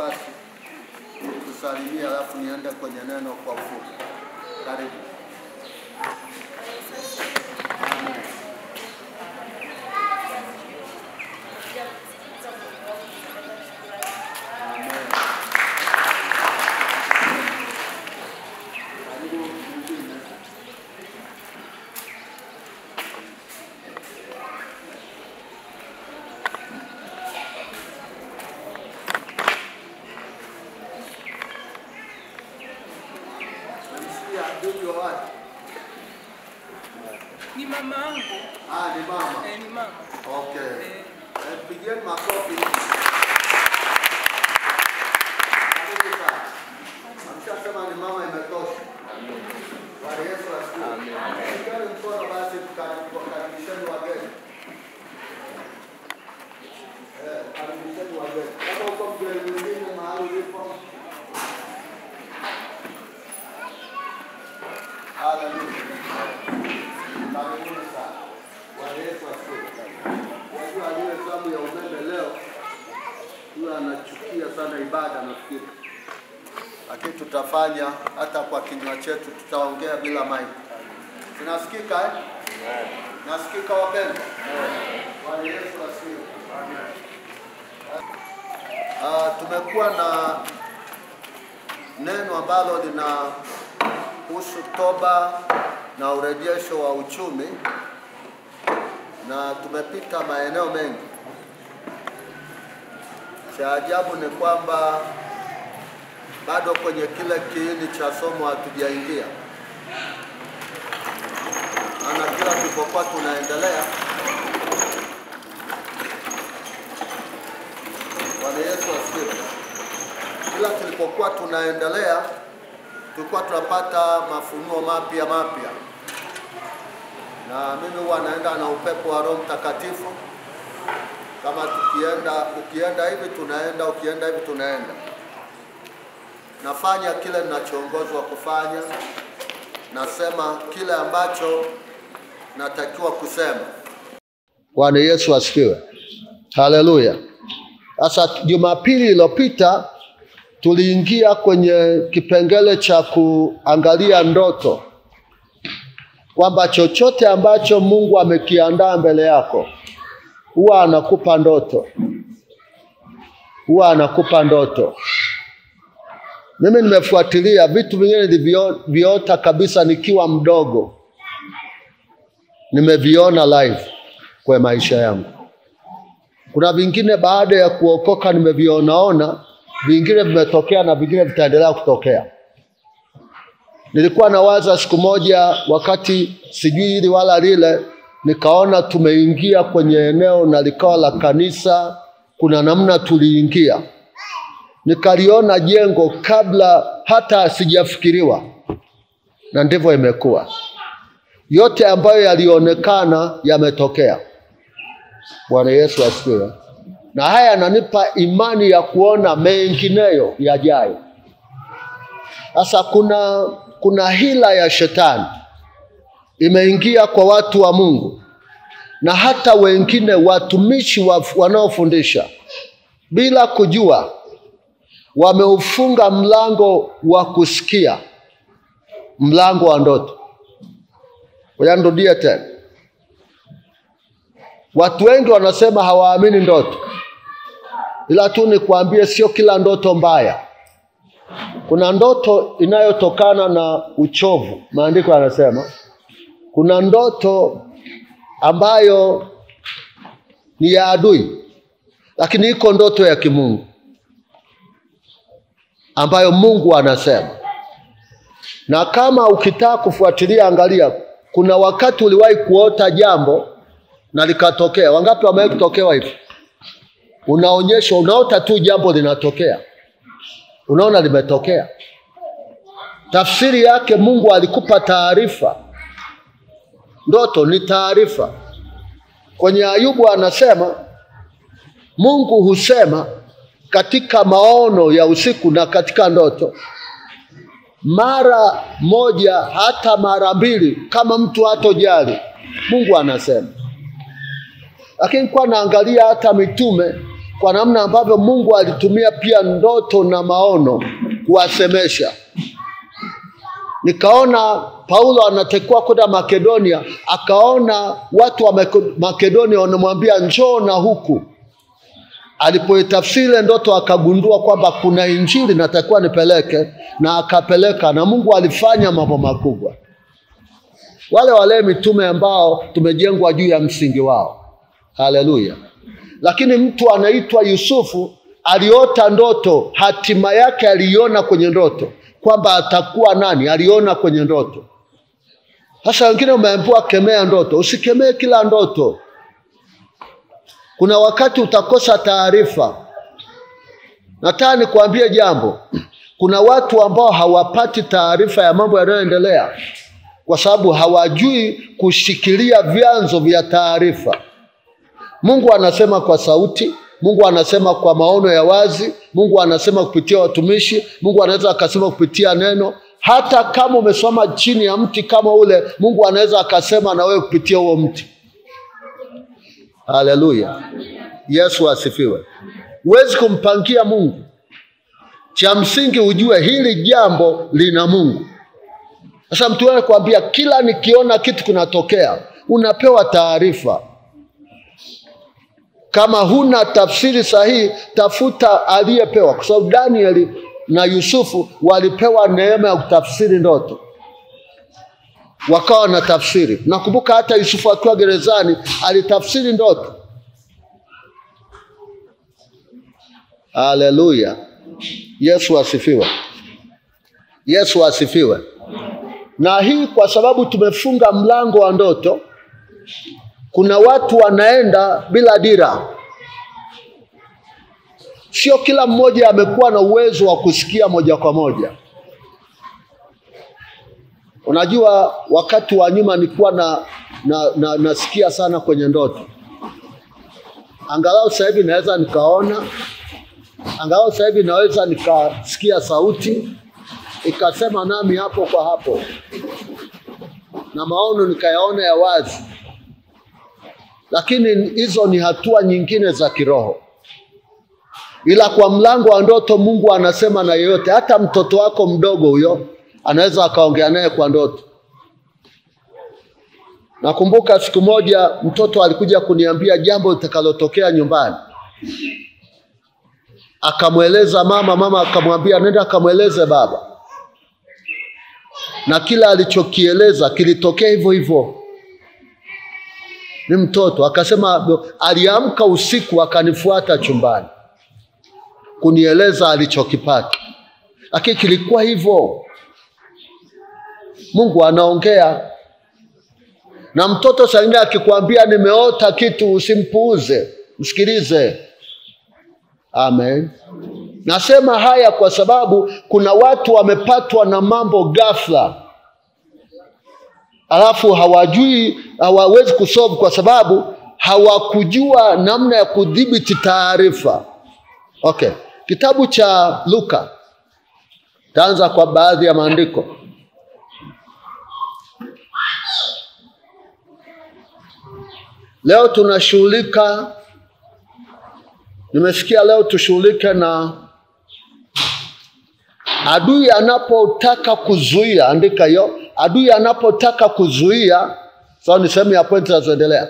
Basi tusalimia alafu niende kwenye neno kwa ufupi. Karibu. Ni mama yangu. Ni mama. Ni mama. Okay. Pigeni makofi. Amshasema ni mama imetosha. Bwana Yesu asifiwe. Amen. Pigeni mkono basi tukaribisheni wageni. Karibisheni wageni. Kama uko mgeni mwingine mahali ulipo. Hallelujah. Karibuni sana. Bwana Yesu asifiwe. Wajua aliye sababu ya umeme leo, huwa anachukia sana ibada nafikiri. Lakini tutafanya hata kwa kinywa chetu, tutaongea bila mic. Tunasikika eh? Nasikika wapendwa? Bwana Yesu asifiwe. Tumekuwa na neno ambalo linahusu toba na urejesho wa uchumi, na tumepita maeneo mengi. Cha ajabu ni kwamba bado kwenye kile kiini cha somo hatujaingia. Ana kila tulipokuwa tunaendelea, Bwana Yesu asifiwe. Kila tulipokuwa tunaendelea tulikuwa tunapata mafunuo mapya. Na mimi huwa naenda na upepo wa Roho Mtakatifu. Kama ukienda hivi tunaenda, ukienda hivi tunaenda. Nafanya kile ninachoongozwa kufanya. Nasema kile ambacho natakiwa kusema. Bwana Yesu asifiwe. Haleluya. Sasa Jumapili iliyopita tuliingia kwenye kipengele cha kuangalia ndoto. Kwamba chochote ambacho Mungu amekiandaa mbele yako, huwa anakupa ndoto. Mimi nimefuatilia vitu vingine nilivyoota kabisa nikiwa mdogo. Nimeviona live kwa maisha yangu. Kuna vingine baada ya kuokoka nimevionaona, vingine vimetokea na vingine vitaendelea kutokea. Nilikuwa nawaza siku moja wakati sijui hili wala lile, nikaona tumeingia kwenye eneo na likawa la kanisa. Kuna namna tuliingia. Nikaliona jengo kabla hata sijafikiriwa. Na ndivyo imekuwa. Yote ambayo yalionekana yametokea. Bwana Yesu asifiwe. Na haya yananipa imani ya kuona mengineyo yajayo. Sasa kuna hila ya shetani imeingia kwa watu wa Mungu, na hata wengine watumishi wanaofundisha bila kujua wameufunga mlango wa kusikia, mlango wa ndoto. Uyandudia tena. Watu wengi wanasema hawaamini ndoto. Ila tu nikwambie sio kila ndoto mbaya. Kuna ndoto inayotokana na uchovu. Maandiko yanasema kuna ndoto ambayo ni ya adui, lakini iko ndoto ya kimungu ambayo Mungu anasema. Na kama ukitaka kufuatilia, angalia, kuna wakati uliwahi kuota jambo na likatokea. Wangapi wamewahi kutokewa hivi? Unaonyesha, unaota tu jambo linatokea, unaona limetokea. Tafsiri yake Mungu alikupa taarifa. Ndoto ni taarifa. Kwenye Ayubu anasema Mungu husema katika maono ya usiku na katika ndoto. Mara moja hata mara mbili, kama mtu hatojali, Mungu anasema. Lakini kwa naangalia hata mitume kwa namna ambavyo Mungu alitumia pia ndoto na maono kuwasemesha. Nikaona Paulo anatekwa kwenda Makedonia, akaona watu wa Makedonia wanamwambia njoo na huku. Alipoitafsiri ndoto akagundua kwamba kuna injili natakiwa nipeleke, na akapeleka, na Mungu alifanya mambo makubwa. Wale mitume ambao tumejengwa juu ya msingi wao. Haleluya. Lakini mtu anaitwa Yusufu aliota ndoto, hatima yake aliona kwenye ndoto kwamba atakuwa nani, aliona kwenye ndoto. Sasa wengine umeambiwa kemea ndoto. Usikemee kila ndoto. Kuna wakati utakosa taarifa. Nataka nikwambie jambo. Kuna watu ambao hawapati taarifa ya mambo yanayoendelea kwa sababu hawajui kushikilia vyanzo vya taarifa. Mungu anasema kwa sauti, Mungu anasema kwa maono ya wazi, Mungu anasema kupitia watumishi, Mungu anaweza akasema kupitia neno. Hata kama umesoma chini ya mti kama ule, Mungu anaweza akasema na wewe kupitia huo mti. Haleluya. Yesu asifiwe. Huwezi kumpangia Mungu. Cha msingi ujue hili jambo lina Mungu. Sasa mtu anakuambia kila nikiona kitu kunatokea, unapewa taarifa. Kama huna tafsiri sahihi, tafuta aliyepewa. Kwa sababu Danieli na Yusufu walipewa neema ya kutafsiri ndoto, wakawa na tafsiri. Nakumbuka hata Yusufu akiwa gerezani alitafsiri ndoto. Haleluya. Yesu asifiwe. Yesu asifiwe. Na hii kwa sababu tumefunga mlango wa ndoto, kuna watu wanaenda bila dira. Sio kila mmoja amekuwa na uwezo wa kusikia moja kwa moja. Unajua wakati wa nyuma nilikuwa nasikia sana kwenye ndoto. Angalau sasa hivi naweza nikaona, angalau sasa hivi naweza nikasikia sauti ikasema nami hapo kwa hapo, na maono nikayaona ya wazi. Lakini hizo ni hatua nyingine za kiroho. Ila kwa mlango wa ndoto Mungu anasema na yeyote, hata mtoto wako mdogo huyo anaweza akaongea naye kwa ndoto. Nakumbuka siku moja mtoto alikuja kuniambia jambo litakalotokea nyumbani. Akamweleza mama akamwambia nenda akamweleze baba. Na kila alichokieleza kilitokea hivyo hivyo. Ni mtoto akasema aliamka usiku akanifuata chumbani kunieleza alichokipata. Lakini kilikuwa hivyo. Mungu anaongea. Na mtoto sasa akikwambia nimeota kitu, usimpuuze, msikilize. Amen. Nasema haya kwa sababu kuna watu wamepatwa na mambo ghafla, alafu hawawezi kusolve kwa sababu hawakujua namna ya kudhibiti taarifa. Okay. Kitabu cha Luka. Taanza kwa baadhi ya maandiko. Leo tunashughulika, nimesikia leo tushughulike na adui anapotaka kuzuia. Andika hiyo. Adui anapotaka kuzuia, sawa ni sehemu ya pointi zinazoendelea.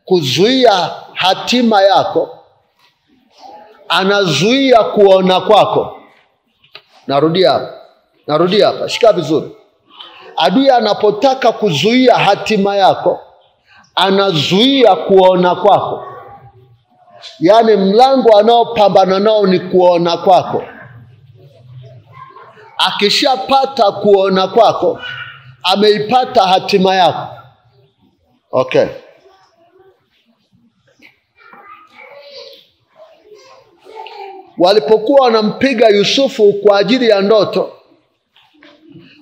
Kuzuia hatima yako, anazuia kuona kwako. Narudia hapa. Shika vizuri. Adui anapotaka kuzuia hatima yako, anazuia kuona kwako. Yaani mlango anaopambana nao ni kuona kwako. Akishapata kuona kwako, ameipata hatima yako. Okay. Walipokuwa wanampiga Yusufu kwa ajili ya ndoto,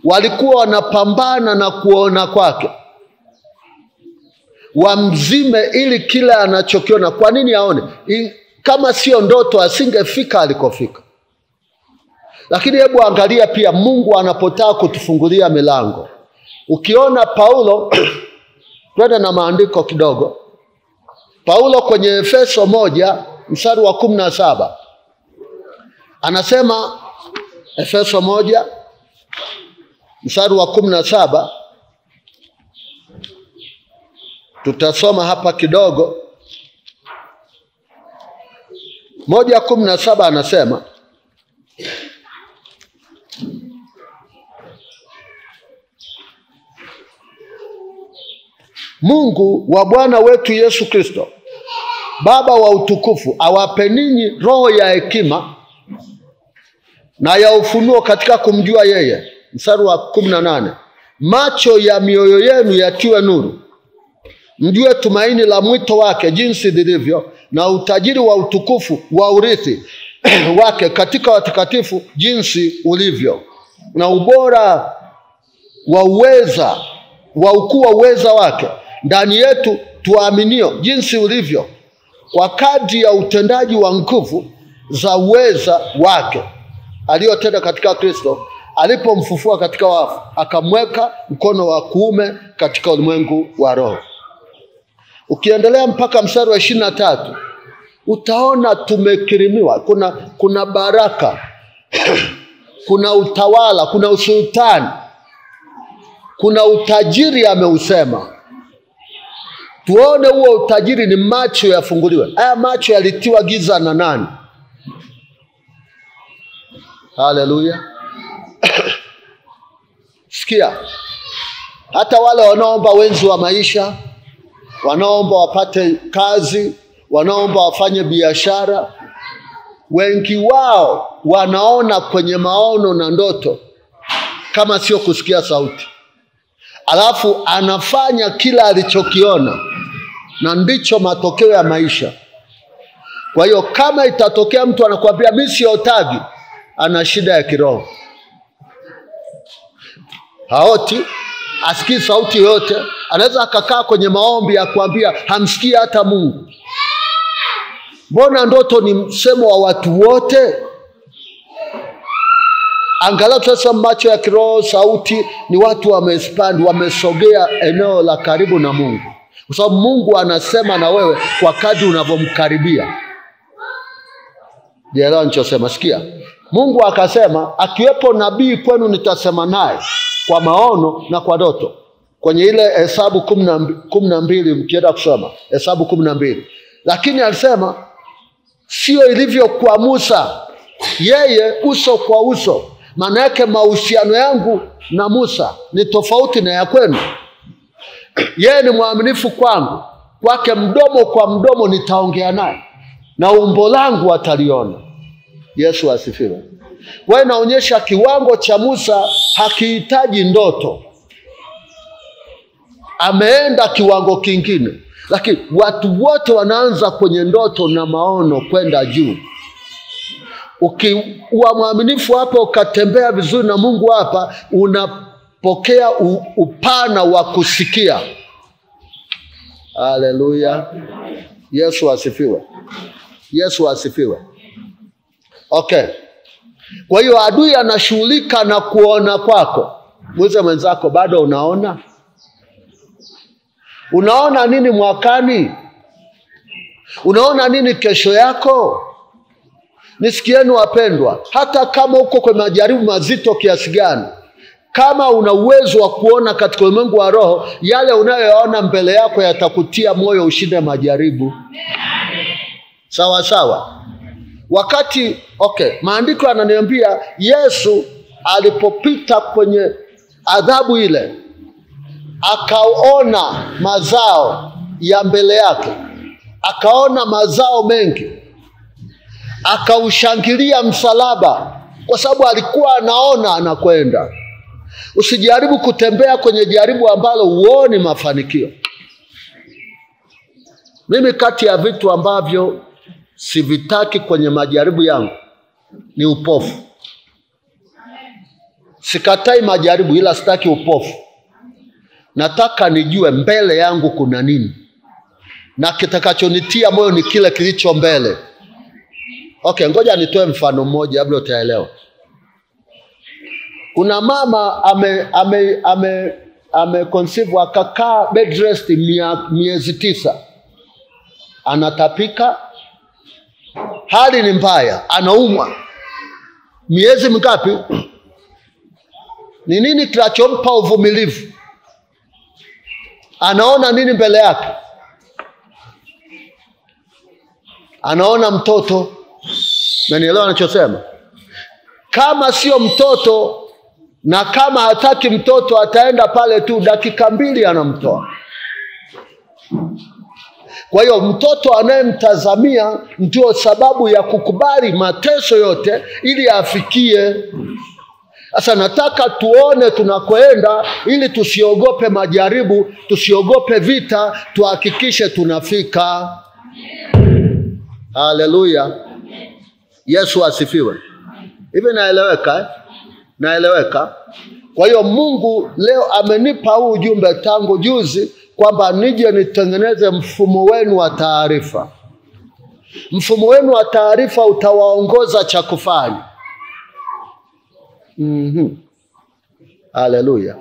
walikuwa wanapambana na kuona kwake. Wamzime ili kila anachokiona. Kwa nini aone? Kama sio ndoto asingefika alikofika. Lakini hebu angalia pia Mungu anapotaka kutufungulia milango. Ukiona Paulo, twende na maandiko kidogo. Paulo kwenye Efeso 1 mstari wa 17. Anasema Efeso 1 mstari wa 17. Tutasoma hapa kidogo. 1:17 anasema, Mungu wa Bwana wetu Yesu Kristo, Baba wa utukufu, awape ninyi roho ya hekima na ya ufunuo katika kumjua yeye. Mstari wa 18. Macho ya mioyo yenu yatiwe nuru, mjue tumaini la mwito wake jinsi lilivyo, na utajiri wa utukufu wa urithi wake katika watakatifu jinsi ulivyo, na ubora wa uweza wa ukuu wa uweza wake ndani yetu tuaminio jinsi ulivyo, kwa kadri ya utendaji wa nguvu za uweza wake aliyotenda katika Kristo alipomfufua katika wafu, akamweka mkono wa kuume katika ulimwengu wa roho. Ukiendelea mpaka mstari wa 23, utaona tumekirimiwa. Kuna baraka, kuna utawala, kuna usultani, kuna utajiri ameusema. Tuone huo utajiri ni macho yafunguliwe. Haya macho yalitiwa giza na nani? Haleluya. Sikia, hata wale wanaomba wenzi wa maisha, wanaomba wapate kazi, wanaomba wafanye biashara, wengi wao wanaona kwenye maono na ndoto kama sio kusikia sauti. Alafu anafanya kila alichokiona, na ndicho matokeo ya maisha. Kwa hiyo kama itatokea mtu anakuambia mimi siotagi, ana shida ya kiroho. Haoti, asikii sauti yote. Anaweza akakaa kwenye maombi ya kuambia hamsikii hata Mungu. Mbona ndoto ni msemo wa watu wote? Angalau sasa macho ya kiroho, sauti ni watu wamespand, wamesogea eneo la karibu na Mungu. Kwa sababu Mungu anasema na wewe kwa kadri unavyomkaribia. Ndiyo nichosema. Sikia, Mungu akasema akiwepo nabii kwenu nitasema naye kwa maono na kwa ndoto. Kwenye ile Hesabu 12 mkienda kusoma Hesabu 12. Lakini alisema sio ilivyo kwa Musa, yeye uso kwa uso. Maana yake mahusiano yangu na Musa ni tofauti na ya kwenu. Yeye ni mwaminifu kwangu, kwake mdomo kwa mdomo nitaongea naye, na umbo langu ataliona. Yesu asifiwe. Wewe naonyesha kiwango cha Musa hakihitaji ndoto. Ameenda kiwango kingine. Lakini watu wote wanaanza kwenye ndoto na maono kwenda juu. Ukiwa mwaminifu hapa, ukatembea vizuri na Mungu hapa, unapokea upana wa kusikia. Haleluya. Yesu asifiwe. Yesu asifiwe. Okay. Kwa hiyo adui anashughulika na kuona kwako. Muulize mwenzako, bado unaona? Unaona nini mwakani? Unaona nini kesho yako? Nisikieni wapendwa, hata kama uko kwa majaribu mazito kiasi gani, kama una uwezo wa kuona katika ulimwengu wa roho, yale unayoyaona mbele yako yatakutia moyo ushinde majaribu. Sawa sawa. Wakati maandiko yananiambia Yesu alipopita kwenye adhabu ile, akaona mazao ya mbele yake, akaona mazao mengi, akaushangilia msalaba, kwa sababu alikuwa anaona anakwenda. Usijaribu kutembea kwenye jaribu ambalo huoni mafanikio. Mimi kati ya vitu ambavyo sivitaki kwenye majaribu yangu ni upofu. Sikatai majaribu, ila sitaki upofu. Nataka nijue mbele yangu kuna nini, na kitakachonitia moyo ni kile kilicho mbele. Ngoja nitoe mfano mmoja labda utaelewa. Kuna mama conceive, akakaa bed rest miezi 9. Anatapika, hali ni mbaya, anaumwa. Miezi mingapi? Ni nini kinachompa uvumilivu? Anaona nini mbele yake? Anaona mtoto. Unanielewa anachosema? Kama sio mtoto, na kama hataki mtoto, ataenda pale tu dakika 2 anamtoa. Kwa hiyo mtoto anayemtazamia ndio sababu ya kukubali mateso yote ili afikie. Sasa nataka tuone tunakoenda ili tusiogope majaribu, tusiogope vita, tuhakikishe tunafika. Haleluya. Yesu asifiwe. Hivi naeleweka? Naeleweka? Kwa hiyo Mungu leo amenipa huu ujumbe tangu juzi kwamba nije nitengeneze mfumo wenu wa taarifa. Mfumo wenu wa taarifa utawaongoza cha kufanya. Haleluya.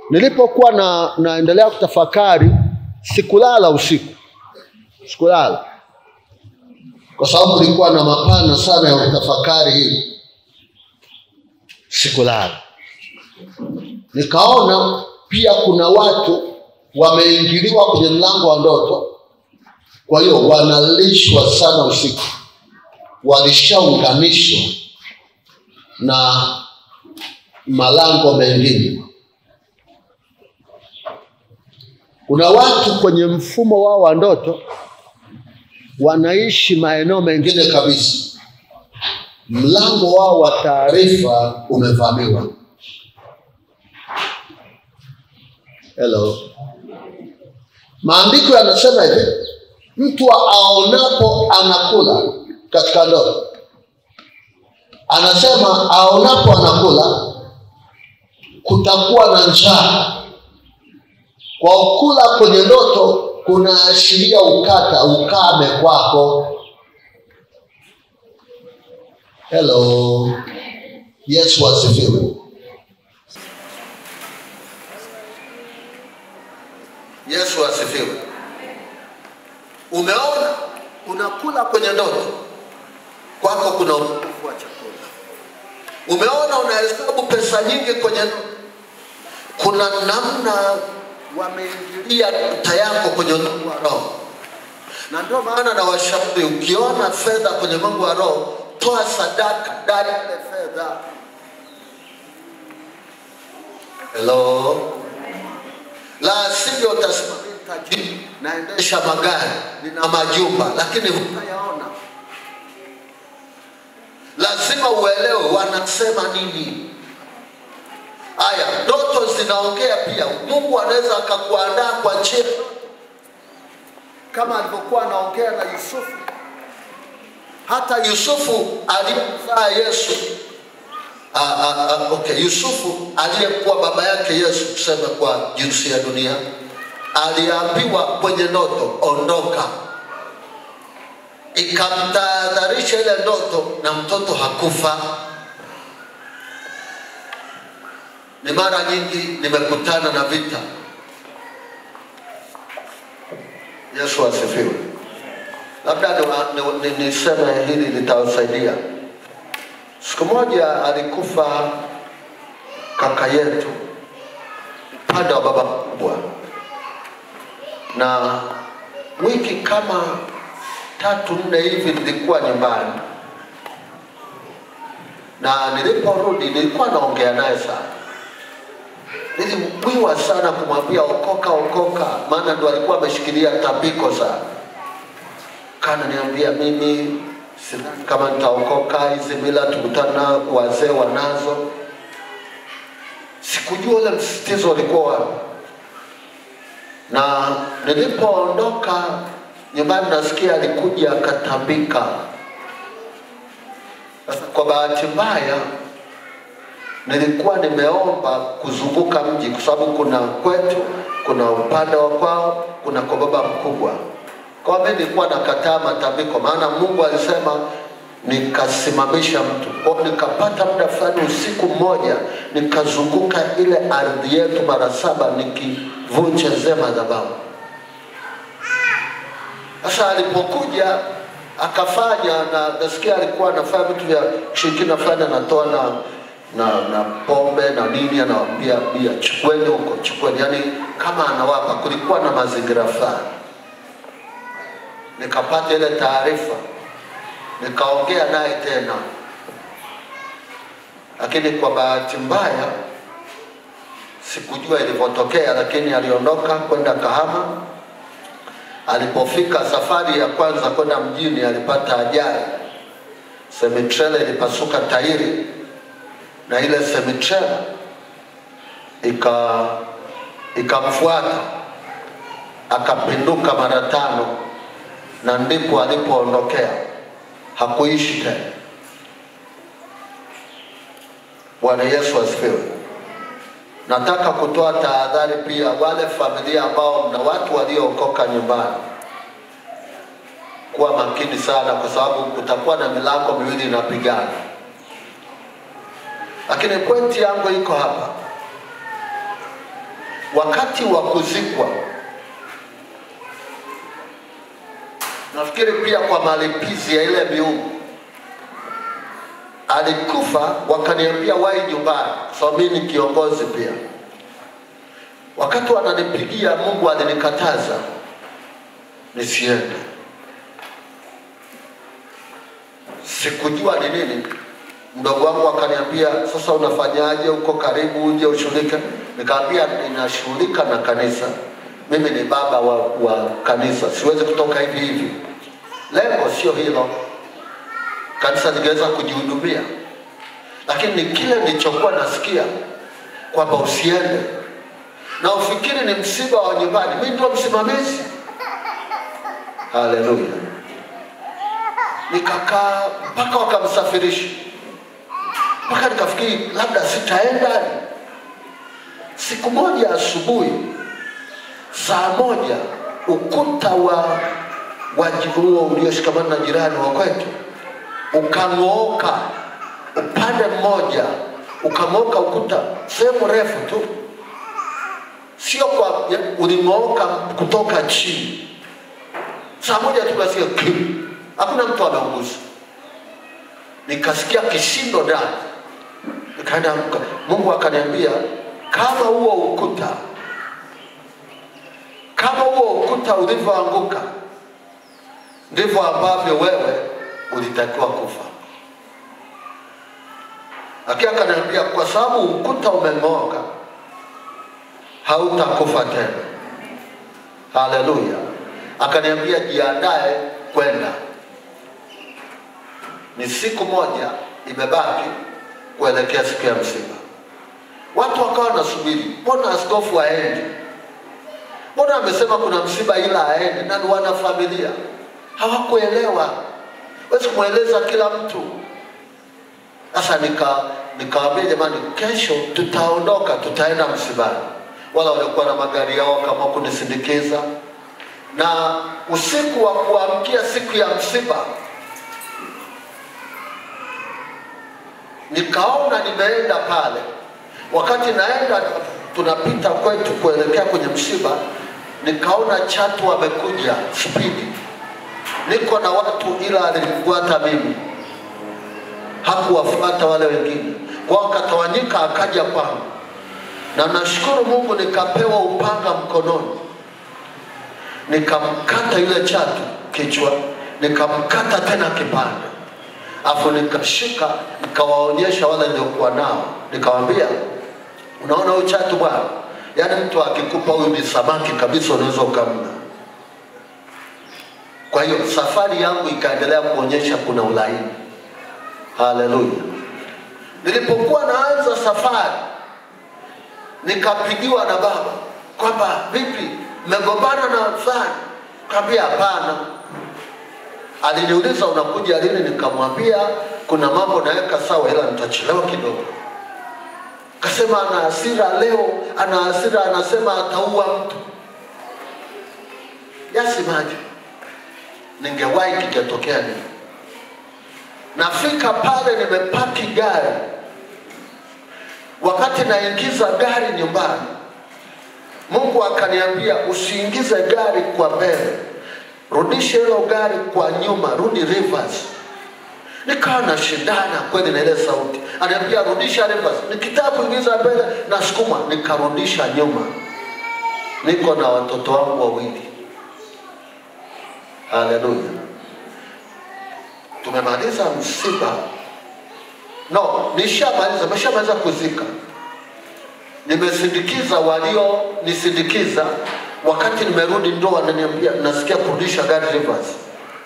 Nilipokuwa naendelea kutafakari, sikulala usiku. Sikulala. Kwa sababu nilikuwa na mapana sana ya kutafakari hili. Sikulala. Nikaona pia kuna watu wameingiliwa kwenye mlango wa ndoto. Kwa hiyo wanalishwa sana usiku. Walishaunganishwa na malango mengine. Kuna watu kwenye mfumo wao wa ndoto wanaishi maeneo mengine kabisa. Mlango wao wa taarifa umevamiwa. Hello. Maandiko yanasema hivi, mtu aonapo anakula katika ndoto. Anasema aonapo anakula kutakuwa na njaa. Kwa kula kwenye ndoto kunaashiria ukame kwako. Hello. Yesu asifiwe. Yesu asifiwe. Umeona unakula kwenye ndoto, kwako kuna upungufu wa chakula. Umeona unahesabu pesa nyingi kwenye ndoto, kuna namna wameingilia ndoto yako kwenye Mungu wa roho. Na ndio maana na washauri, ukiona fedha kwenye Mungu wa roho, toa sadaka ndani ya fedha. Hello. La sivyo utasimama tajiri, naendesha magari, nina majumba, lakini hutayaona. Lazima uelewe wanasema nini. Aya, ndoto zinaongea pia. Mungu anaweza akakuandaa kwa njia kama alivyokuwa anaongea na Yusufu. Hata Yusufu alipozaa Yesu, Yusufu aliyekuwa baba yake Yesu, kusema kwa jinsi ya dunia, aliambiwa kwenye ndoto, ondoka. Ikamtahadharisha ile ndoto, na mtoto hakufa. Ni mara nyingi nimekutana na vita. Yesu asifiwe. Labda niseme hili litawasaidia. Siku moja alikufa kaka yetu, upande wa baba mkubwa, na wiki kama 3-4 hivi nilikuwa nyumbani, na niliporudi nilikuwa naongea naye sana. Nilimwiwa sana kumwambia okoka, maana ndo alikuwa ameshikilia tabiko sana. Kana niambia mimi sidhani kama nitaokoka, hizi mila tukutana wazee wanazo. Sikujua ule msitizo ulikuwa wapi. Na nilipoondoka nyumbani nasikia alikuja akatambika. Sasa kwa bahati mbaya nilikuwa nimeomba kuzunguka mji, kwa sababu kuna kwetu, kuna upande wa kwao, kuna kwa baba mkubwa. Kwa mimi nilikuwa nakataa matambiko, maana Mungu alisema nikasimamisha mtu. Kwa nikapata muda fulani usiku mmoja, nikazunguka ile ardhi yetu mara 7 nikivunja zema madhabahu. Sasa alipokuja akafanya, na nasikia alikuwa anafanya vitu vya shirikina fulani, anatoa na pombe na nini, anawaambia bia chukweni huko, chukweni, yani kama anawapa. Kulikuwa na mazingira fulani. Nikapata ile taarifa, nikaongea naye tena, lakini kwa bahati mbaya sikujua ilipotokea, lakini aliondoka kwenda Kahama. Alipofika safari ya kwanza kwenda mjini, alipata ajali. Semitrela ilipasuka tairi, na ile semitrela ikamfuata, akapinduka mara 5, na ndipo alipoondokea. Hakuishi tena. Bwana Yesu asifiwe. Nataka kutoa tahadhari pia wale familia ambao mna watu waliookoka nyumbani, kuwa makini sana, kwa sababu kutakuwa na milango miwili inapigana. Lakini pointi yangu iko hapa. Wakati wa kuzikwa, nafikiri pia kwa malipizi ya ile miungu, alikufa, wakaniambia wahi nyumbani, so mimi ni kiongozi pia. Wakati wananipigia, Mungu alinikataza nisiende. Sikujua ni nini. Mdogo wangu akaniambia, sasa unafanyaje huko karibu, uje ushughulike? Nikamwambia ninashughulika na kanisa. Mimi ni baba wa kanisa, siwezi kutoka hivi hivi. Lengo sio hilo. Kanisa lingeweza kujihudumia. Lakini ni kile nilichokuwa nasikia kwamba usiende. Na ufikiri ni msiba wa nyumbani. Mimi ndio msimamizi. Haleluya. Nikakaa mpaka wakamsafirisha. Mpaka nikafikiri labda sitaenda. Siku moja asubuhi, saa 1, ukuta wa wajibu ulioshikamana na jirani wa kwetu ukang'ooka upande mmoja, ukang'ooka ukuta sehemu refu tu, sio kwa uling'ooka kutoka chini. Saa 1 tu basi, hakuna mtu ameunguza. Nikasikia kishindo ndani, nikaenda. Mungu akaniambia, kama huo ukuta ulivyoanguka, ndivyo ambavyo wewe ulitakiwa kufa. Lakini akaniambia, kwa sababu ukuta umeng'oka, hautakufa tena. Haleluya. Akaniambia, jiandae kwenda. Ni siku moja imebaki kuelekea siku ya msiba. Watu wakawa nasubiri, mbona askofu aende? Mbona amesema kuna msiba ila aende? Na ni wana familia. Hawakuelewa. Wezi kumueleza kila mtu. Sasa nikawaambia, jamani, kesho tutaondoka, tutaenda msibani. Wala walikuwa na magari yao kama kunisindikiza. Na usiku wa kuamkia siku ya msiba, nikaona nimeenda pale. Wakati naenda, tunapita kwetu kuelekea kwenye msiba, nikaona Chatu wamekuja spidi. Niko na watu, ila alinifuata mimi, hakuwafuata wale wengine. Kwa akatawanyika, akaja kwangu. Na nashukuru Mungu, nikapewa upanga mkononi. Nikamkata yule Chatu kichwa, nikamkata tena kipande. Afu nikashika, nikawaonyesha wale niliokuwa nao. Nikawaambia, unaona huyu Chatu bwana? Yaani mtu akikupa huyu ni samaki kabisa, unaweza ukamla. Kwa hiyo safari yangu ikaendelea kuonyesha kuna ulaini. Haleluya. Nilipokuwa naanza safari, nikapigiwa na baba kwamba, vipi, mmegombana na fulani? Nikamwambia hapana. Aliniuliza, unakuja lini? Nikamwambia kuna mambo naweka sawa, ila nitachelewa kidogo. Akasema ana hasira leo, ana hasira, anasema ataua mtu. Yasimaje, ningewahi kingetokea nini? Nafika pale, nimepaki gari. Wakati naingiza gari nyumbani, Mungu akaniambia, usiingize gari kwa mbele, rudisha hilo gari kwa nyuma, rudi reverse. Nikawa na shindana kweli na ile sauti. Ananiambia rudisha reverse. Nikitaka kuingiza mbele na sukuma, nikarudisha nyuma. Niko na watoto wangu wawili. Haleluya. Tumemaliza msiba. No, nishamaliza kuzika. Nimesindikiza walio nisindikiza. Wakati nimerudi ndo wananiambia nasikia kurudisha gari reverse.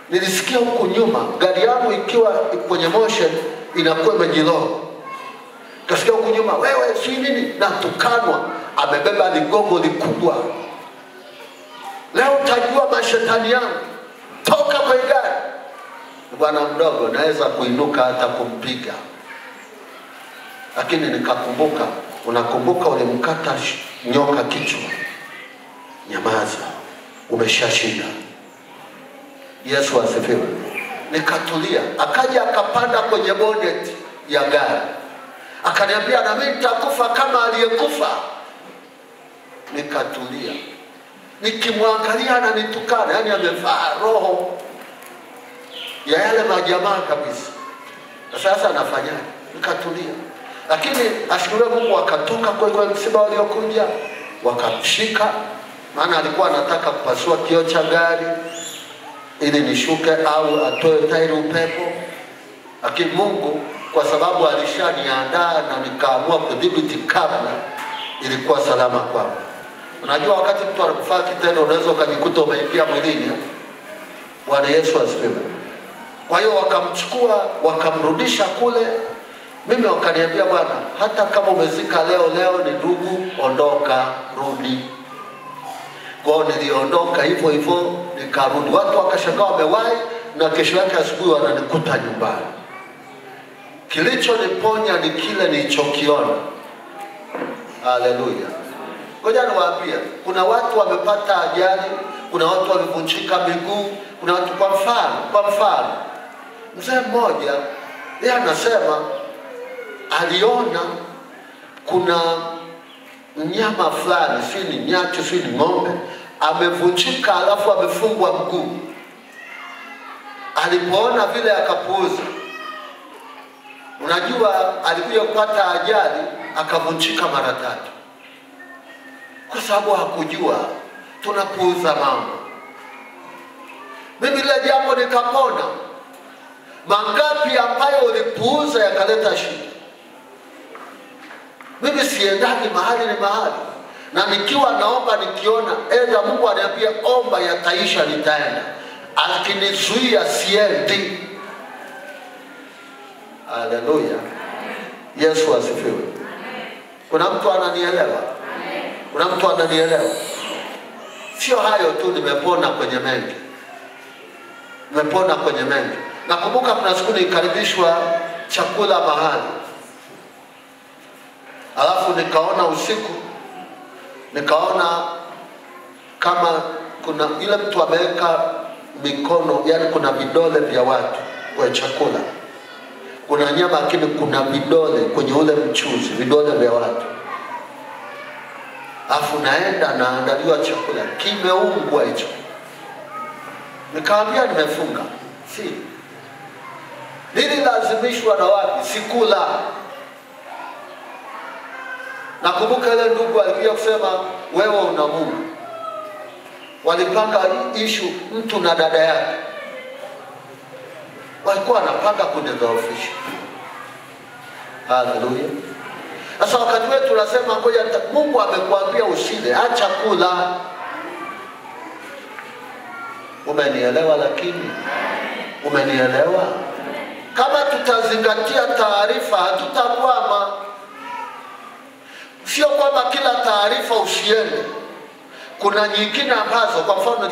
Nilisikia huku nyuma gari yangu ikiwa kwenye motion inakuwa imejiloa. Kasikia huku nyuma, wewe si nini, natukanwa, amebeba ligongo likubwa. Leo utajua mashetani yangu, toka kwa gari. Bwana mdogo, naweza kuinuka hata kumpiga. Lakini nikakumbuka, unakumbuka ulimkata nyoka kichwa. Nyamaza, umeshashinda. Yesu asifiwe. Nikatulia. Akaja akapanda kwenye bonnet ya gari. Akaniambia na mimi nitakufa kama aliyekufa. Nikatulia. Nikimwangalia ananitukana, yani amevaa roho ya yale majamaa kabisa. Na sasa anafanyaje? Nikatulia. Lakini ashukuriwe Mungu, akatoka kwa msiba waliokuja, wakamshika, maana alikuwa anataka kupasua kioo cha gari ili nishuke au atoe tairi upepo. Lakini Mungu kwa sababu alishaniandaa na nikaamua kudhibiti kabla, ilikuwa salama kwangu. Unajua wakati mtu anakufanya kitendo unaweza ukajikuta umeingia mwilini. Bwana Yesu asifiwe. Kwa hiyo wakamchukua, wakamrudisha kule. Mimi wakaniambia, bwana, hata kama umezika leo ni ndugu, ondoka, rudi. Kwa niliondoka hivyo nikarudi. Watu wakashangaa wamewahi, na kesho yake asubuhi wananikuta nyumbani. Kilichoniponya ni kile nilichokiona. Haleluya. Ngoja niwaambie, kuna watu wamepata ajali, kuna watu wamevunjika miguu, kuna watu kwa mfano. Mzee mmoja, yeye anasema aliona kuna mnyama fulani, si ni nyati, si ni ng'ombe, amevunjika alafu amefungwa mguu. Alipoona vile akapuuza. Unajua alikuja kupata ajali akavunjika mara 3. Kwa sababu hakujua, tunapuuza mambo. Mimi ile jambo nikapona. Mangapi ambayo ulipuuza yakaleta shida. Mimi siendani mahali ni mahali. Na nikiwa naomba nikiona enda Mungu ananiambia omba yataisha, nitaenda. Akinizuia siendi. Haleluya. Yesu asifiwe. Kuna mtu ananielewa? Kuna mtu ananielewa? Sio hayo tu, nimepona kwenye mengi. Nimepona kwenye mengi. Nakumbuka kuna siku nikaribishwa chakula mahali. Alafu nikaona usiku, nikaona kama kuna ile mtu ameweka mikono, yani kuna vidole vya watu kwa chakula. Kuna nyama lakini kuna vidole kwenye ule mchuzi, vidole vya watu. Alafu naenda naandaliwa chakula, kimeungwa hicho. Nikamwambia nimefunga. Si. Nililazimishwa na wapi? Sikula. Nakumbuka ile ndugu alikuja kusema wewe una Mungu. Walipanga issue mtu na dada yake. Walikuwa wanapanga kunidhoofisha. Haleluya. Sasa wakati wetu tunasema ngoja, Mungu amekuambia usile, acha kula. Umenielewa? Lakini umenielewa? Kama tutazingatia taarifa hatutakwama. Sio kwamba kila taarifa usiende. Kuna nyingine ambazo kwa mfano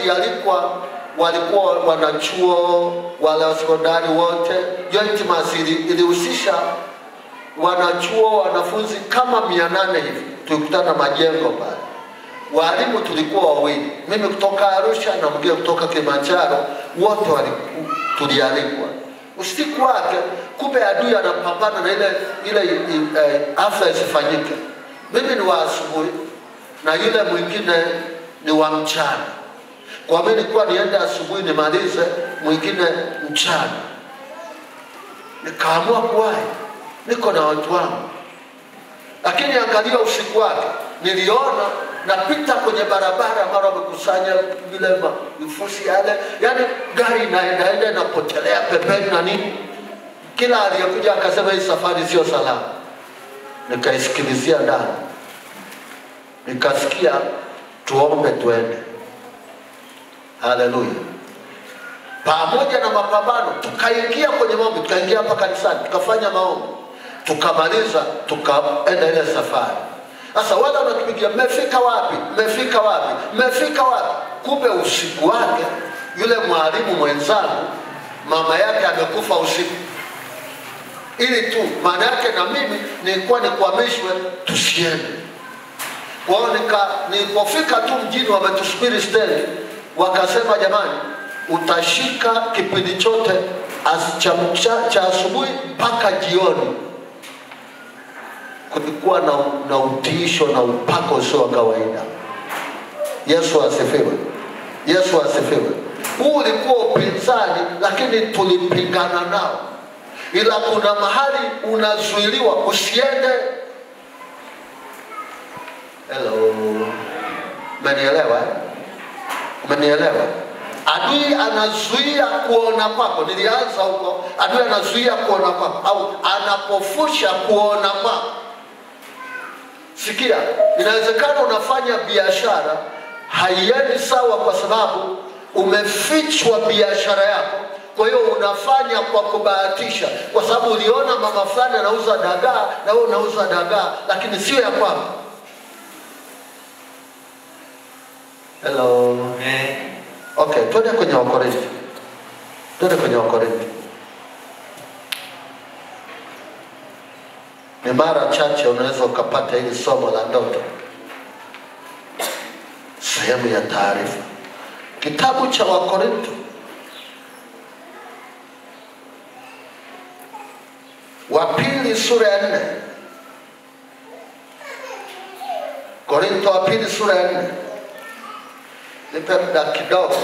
walikuwa wanachuo wala sekondari wote, joint mass ilihusisha wanachuo wanafunzi kama 800 hivi. Tulikutana majengo pale. Walimu tulikuwa wawili. Mimi kutoka Arusha na mwingine kutoka Kilimanjaro, wote tulialikwa. Usiku wake kumbe adui anapambana na ile afla isifanyike. Mimi ni wa asubuhi na yule mwingine ni wa mchana. Kwa mimi nilikuwa niende asubuhi nimalize, mwingine mchana. Nikaamua kuwahi, niko na watu wangu. Lakini angalia usiku wake, niliona napita kwenye barabara mara wamekusanya vile vifusi yale, yani gari inaenda inapotelea pembeni na nini. Kila aliyekuja akasema hii safari sio salama. Nikaisikilizia ndani, nikasikia tuombe tuende. Haleluya. Pamoja na mapambano tukaingia kwenye maombi, tukaingia hapa kanisani, tukafanya maombi, tukamaliza, tukaenda ile safari. Sasa wale wanakipigia, mmefika wapi? Mmefika wapi? Mmefika wapi? Kumbe usiku wake yule mwalimu mwenzangu mama yake amekufa usiku. Ili tu maana yake na mimi nilikuwa nikwamishwe tusiende. Kwa hiyo nilipofika tu mjini wametusubiri stendi, wakasema jamani, utashika kipindi chote cha asubuhi mpaka jioni. Kulikuwa na utiisho na upako usio wa kawaida. Yesu asifiwe. Yesu asifiwe. Huu ulikuwa upinzani, lakini tulipingana nao. Ila kuna mahali unazuiliwa usiende. Hello. Umenielewa? Umenielewa? Adui anazuia kuona kwako. Nilianza huko. Adui anazuia kuona kwako au anapofusha kuona kwako. Sikia, inawezekana unafanya biashara haiendi sawa kwa sababu umefichwa biashara yako. Kwa hiyo unafanya kwa kubahatisha, kwa sababu uliona mama fulani anauza dagaa na wewe unauza dagaa, lakini sio ya kwako. Hello. Okay, twende kwenye Wakorintho. Twende kwenye Wakorintho. Ni mara chache unaweza ukapata hili somo la ndoto. Sehemu ya taarifa. Kitabu cha Wakorintho. Wa pili sura ya 4. Korintho wa pili sura ya 4. Nipe muda kidogo,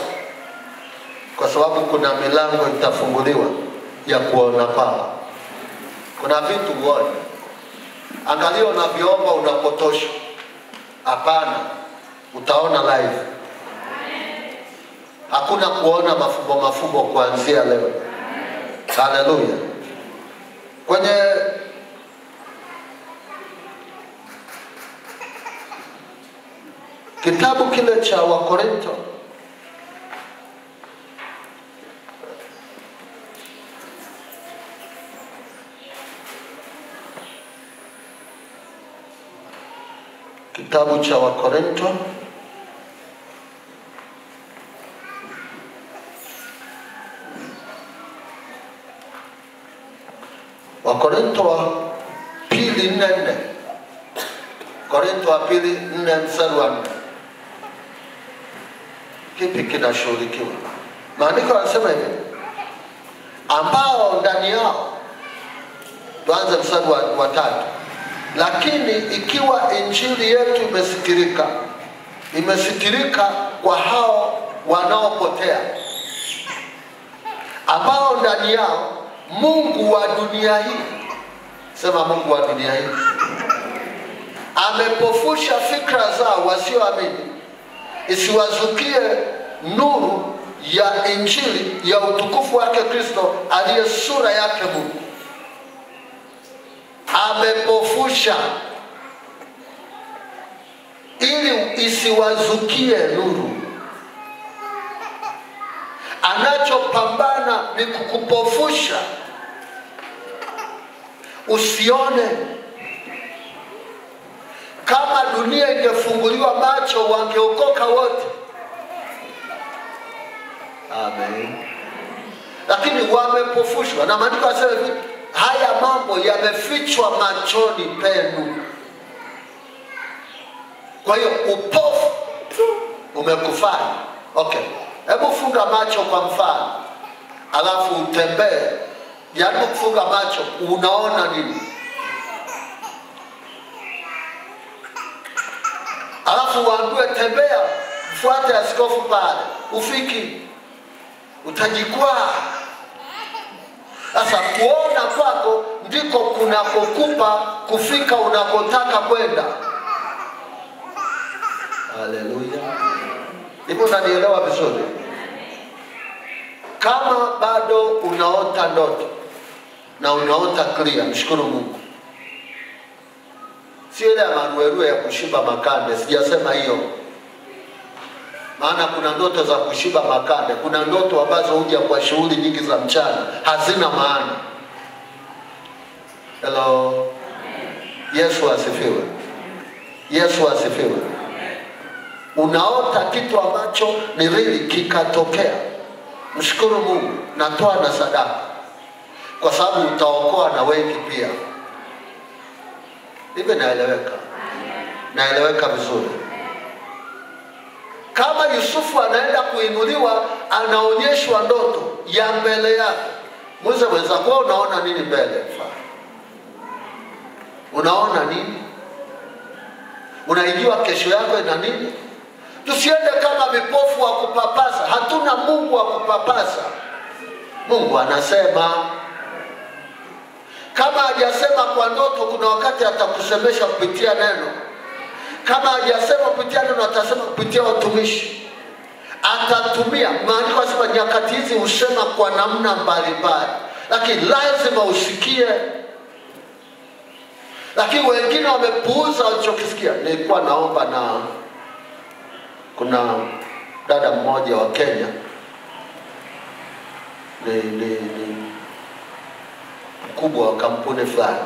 kwa sababu kuna milango itafunguliwa ya kuona kwao. Kuna vitu uone. Angalia unavyoomba unapotosha. Hapana, utaona live. Hakuna kuona mafumbo kuanzia leo. Haleluya. Kwenye kitabu kile cha Wakorintho Wakorintho wa pili 4. Korintho wa pili 4 mstari wa 4. Kipi kinashughulikiwa? Maandiko yanasema hivi, ambao ndani yao, tuanze mstari wa 3. Lakini ikiwa injili yetu imesitirika kwa hao wanaopotea, ambao ndani yao mungu wa dunia hii, sema mungu wa dunia hii, amepofusha fikra zao wasioamini, isiwazukie nuru ya injili ya utukufu wake Kristo aliye sura yake Mungu. Amepofusha ili isiwazukie nuru. Anachopambana ni kukupofusha usione. Kama dunia ingefunguliwa macho wangeokoka wote. Amen. Lakini wamepofushwa, na maandiko yanasema hivi, haya mambo yamefichwa machoni penu. Kwa hiyo upofu umekufanya. Okay. Hebu funga macho kwa mfano, alafu utembee. Jaribu kufunga macho, unaona nini? Alafu waambie tembea, fuate askofu pale, ufiki, utajikwaa. Sasa kuona kwako ndiko kunakokupa kufika unakotaka kwenda. Haleluya. Ipo unanielewa vizuri? Kama bado unaota ndoto na unaota clear, mshukuru Mungu. Sio ile maruerue ya kushiba makande, sijasema hiyo. Maana kuna ndoto za kushiba makande, kuna ndoto ambazo huja kwa shughuli nyingi za mchana, hazina maana. Hello. Yesu asifiwe. Yesu asifiwe. Unaota kitu ambacho ni really kikatokea, mshukuru Mungu, natoa na sadaka, kwa sababu utaokoa na wengi pia. Hivi naeleweka? Naeleweka vizuri? Kama Yusufu anaenda kuinuliwa, anaonyeshwa ndoto ya mbele yake. Mweza kwa unaona nini mbele? Unaona nini? Unaijua kesho yako ina nini? Tusiende kama vipofu wa kupapasa. Hatuna Mungu wa kupapasa. Mungu anasema. Kama hajasema kwa ndoto, kuna wakati atakusemesha kupitia neno. Kama hajasema kupitia neno, atasema kupitia watumishi. Atatumia. Maandiko yanasema nyakati hizi husema kwa namna mbalimbali, lakini lazima usikie. Lakini wengine wamepuuza walichokisikia. Nilikuwa naomba na kuna dada mmoja wa Kenya, ni mkubwa wa kampuni fulani,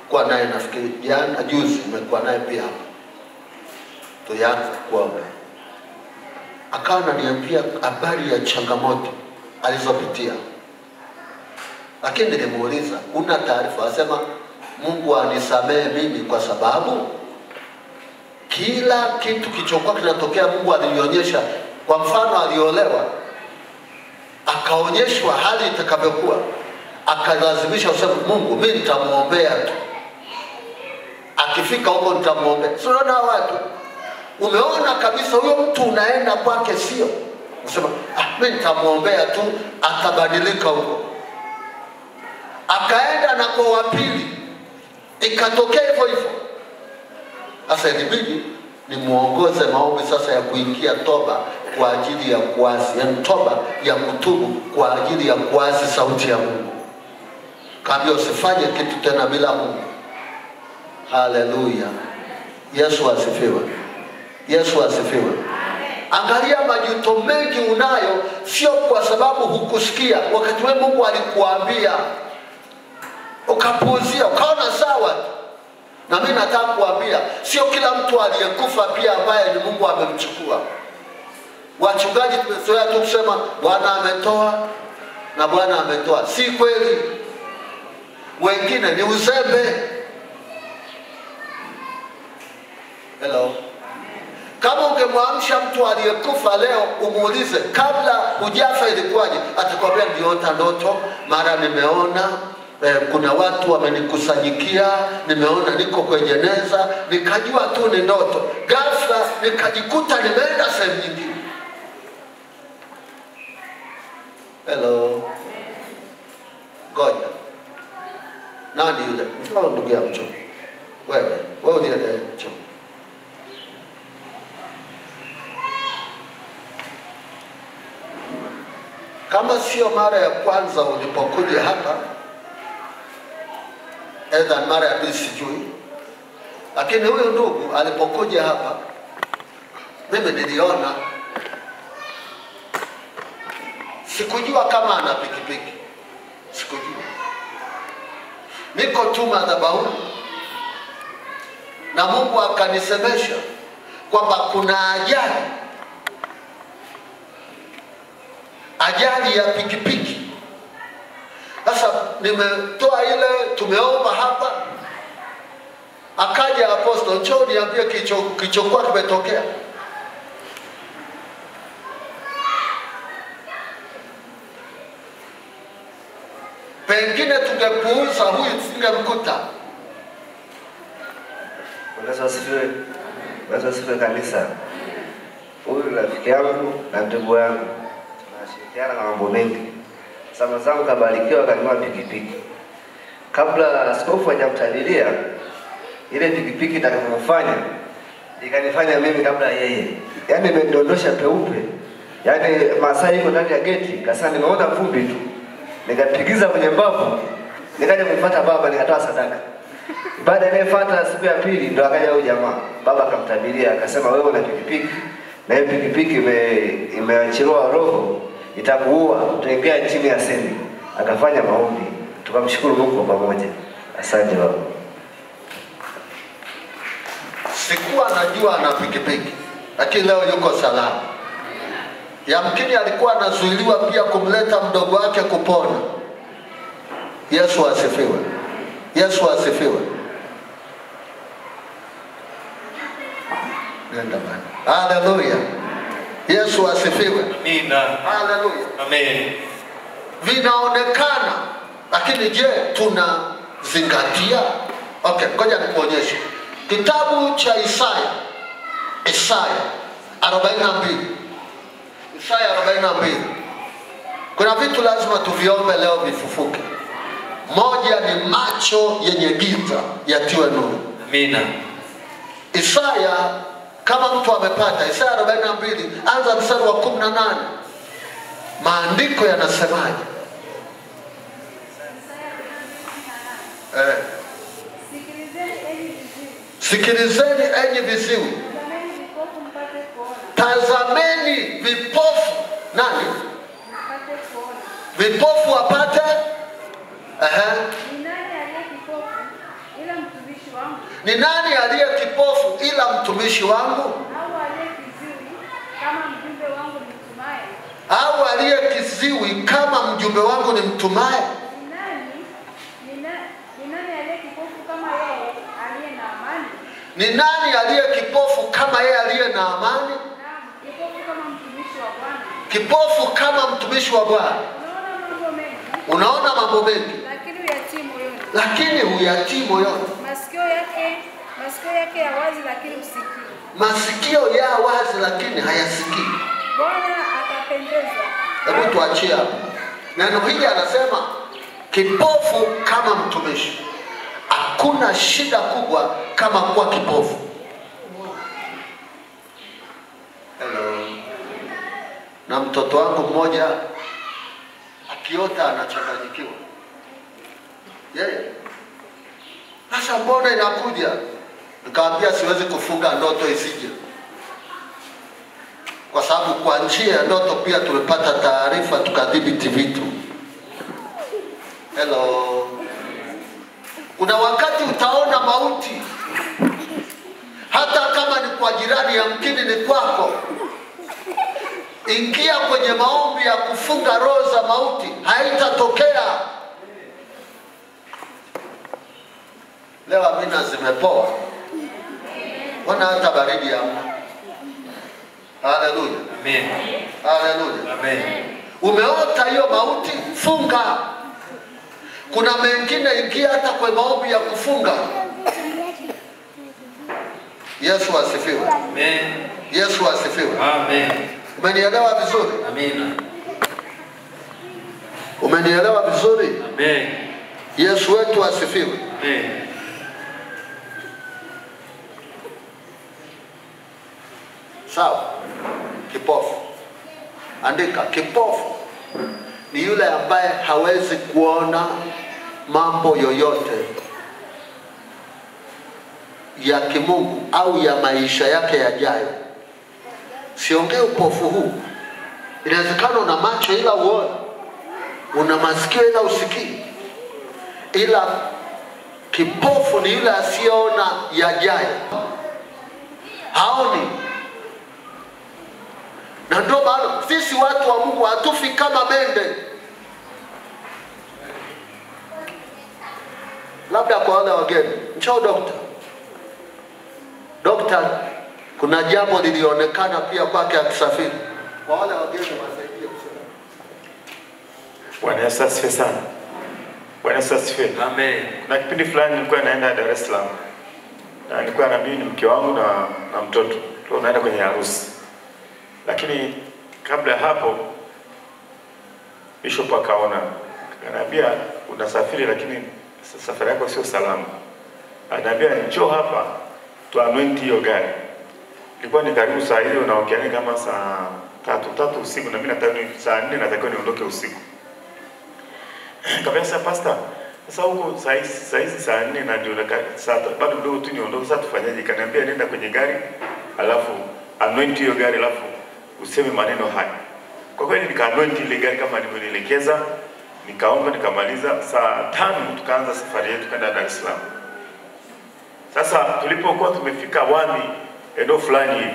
kwa naye nafikiri jana juzi nimekuwa naye pia hapa, tuanze kuomba. Akawa ananiambia habari ya changamoto alizopitia, lakini nilimuuliza una taarifa? Asema Mungu anisamehe mimi kwa sababu kila kitu kichokuwa kinatokea Mungu alinionyesha. Kwa mfano aliolewa, akaonyeshwa hali itakavyokuwa, akalazimisha kusema Mungu mimi nitamuombea tu, akifika huko nitamuombea. Sio unaona watu, umeona kabisa huyo mtu unaenda kwake sio, unasema mimi nitamuombea tu atabadilika huko. Akaenda na kwa wapili, ikatokea hivyo hivyo. Sasa ilibidi ni muongoze maombi sasa ya kuingia toba kwa ajili ya kuasi, yani toba ya kutubu kwa ajili ya kuasi sauti ya Mungu. Kaambia usifanye kitu tena bila Mungu. Haleluya. Yesu asifiwe. Yesu asifiwe. Angalia majuto mengi unayo, sio kwa sababu hukusikia wakati wewe Mungu alikuambia, ukapuuzia, ukaona sawa. Na mimi nataka kuambia sio kila mtu aliyekufa pia ambaye ni Mungu amemchukua. Wachungaji tumezoea tu kusema Bwana ametoa na Bwana ametoa. Si kweli. Wengine ni uzembe. Hello. Kama ungemwamsha mtu aliyekufa leo umuulize kabla hujafa ilikuwaje, atakwambia niliota ndoto, mara nimeona kuna watu wamenikusanyikia, nimeona niko kwenye neza, nikajua tu ni ndoto. Ghafla nikajikuta nimeenda sehemu nyingine. Hello. Ngoja. Nani yule? Mfano ndugu yangu Mcho. Wewe ndiye Mcho. Kama sio mara ya kwanza ulipokuja hapa, edha mara ya pili sijui, lakini huyo ndugu alipokuja hapa, mimi niliona, sikujua kama ana pikipiki, sikujua. Niko tu madhabahuni na Mungu akanisemesha kwamba kuna ajali ya pikipiki. Sasa nimetoa ile, tumeomba hapa, akaja apostol, njoo niambie kichokuwa kimetokea. Pengine tungepuuza huyu, tusingemkuta. Bwana asifiwe. Bwana asifiwe kanisa. huyu rafiki yangu na ndugu yangu. Tunashirikiana na mambo mengi. Sama zangu kabarikiwa kanunua pikipiki. Kabla askofu hajamtabiria, ile pikipiki itakayofanya ikanifanya mimi kabla yeye. Yaani imedondosha peupe. Yaani masaa yuko ndani ya geti, kasa nimeona vumbi tu. Nikapigiza kwenye mbavu, nikaja kumfuata baba nikatoa sadaka. Baada ya kufuata siku ya pili ndo akaja huyu jamaa. Baba akamtabiria akasema wewe una pikipiki na hiyo pikipiki imeachiliwa roho itakuua, utaingia chini ya semi. Akafanya maombi. Tukamshukuru Mungu kwa pamoja. Asante baba. Sikuwa najua ana pikipiki, lakini leo yuko salama. Yamkini alikuwa anazuiliwa pia kumleta mdogo wake kupona. Yesu asifiwe. Yesu asifiwe. Nenda bana. Haleluya. Yesu asifiwe. Amina. Haleluya. Amen. Vinaonekana, lakini je, tunazingatia? Okay, ngoja nikuonyeshe. Kitabu cha Isaya 42. Isaya 42. Kuna vitu lazima tuviombe leo vifufuke. Moja ni macho yenye giza yatiwe nuru. Amina. Isaya, kama mtu amepata Isaya 42, anza mstari wa 18. Maandiko yanasemaje? Sikilizeni enyi viziwi. Tazameni vipofu. Nani? Vipofu wapate. Ni nani aliye kipofu ila mtumishi wangu? Au aliye kiziwi kama mjumbe wangu nimtumaye? Ni nani aliye kipofu kama yeye aliye na amani? Kipofu kama mtumishi wa Bwana. Unaona mambo mengi, lakini huyatii moyoni. Masikio yake ya wazi lakini usikii. Masikio ya wazi lakini hayasikii. Bwana akapendeza. Hebu tuachie hapo. Neno hili anasema kipofu kama mtumishi. Hakuna shida kubwa kama kuwa kipofu. Hello. Na mtoto wangu mmoja akiota anachanganyikiwa. Yeye. Sasa mbona inakuja? Nikamwambia siwezi kufunga ndoto isije. Kwa sababu kwa njia ya ndoto pia tumepata taarifa tukadhibiti vitu. Hello. Kuna wakati utaona mauti. Hata kama ni kwa jirani, yamkini ni kwako. Ingia kwenye maombi ya kufunga roho za mauti, haitatokea. Leo amina zimepoa. Wana hata baridi hamna. Haleluya. Amen. Haleluya. Amen. Umeota hiyo mauti, funga. Kuna mengine ingia hata kwa maombi ya kufunga. Yesu asifiwe. Amen. Yesu asifiwe. Amen. Umenielewa vizuri? Amina. Umenielewa vizuri? Amen. Yesu wetu asifiwe. Amen. Sawa. Kipofu. Andika, kipofu ni yule ambaye hawezi kuona mambo yoyote ya kimungu au ya maisha yake yajayo. Siongee upofu huu. Inawezekana una macho ila uone, una masikio ila usikii. Ila kipofu ni yule asiyeona yajayo. Haoni. Na ndio maana sisi watu wa Mungu hatufi kama mende. Labda kwa wale wageni, njoo dokta. Dokta, kuna jambo lilionekana pia kwake akisafiri. Kwa wale wageni wasaidie kusema. Bwana Yesu asifiwe sana. Bwana Yesu asifiwe. Amen. Na kipindi fulani nilikuwa naenda Dar es Salaam. Na nilikuwa na mimi mke wangu na mtoto. Tulikuwa naenda kwenye harusi. Lakini kabla hapo Bishop akaona, ananiambia unasafiri lakini safari yako sio salama. Ananiambia njoo hapa tu anoint hiyo gari. Ilikuwa ni karibu saa hiyo naokeani kama saa 3 usiku na mimi nataka saa 4 natakiwa niondoke usiku. Kabisa pastor, sasa huko saa hizi saa 4 na ndio saa bado ndio tu niondoke, sasa tufanyaje? Kaniambia nenda kwenye gari alafu anoint hiyo gari alafu useme maneno haya. Kwa kweli nika-anoint ile gari kama nilivyoelekeza, nikaomba nikamaliza. Saa 5 tukaanza safari yetu kwenda Dar es Salaam. Sasa tulipokuwa tumefika Wami eneo fulani hivi,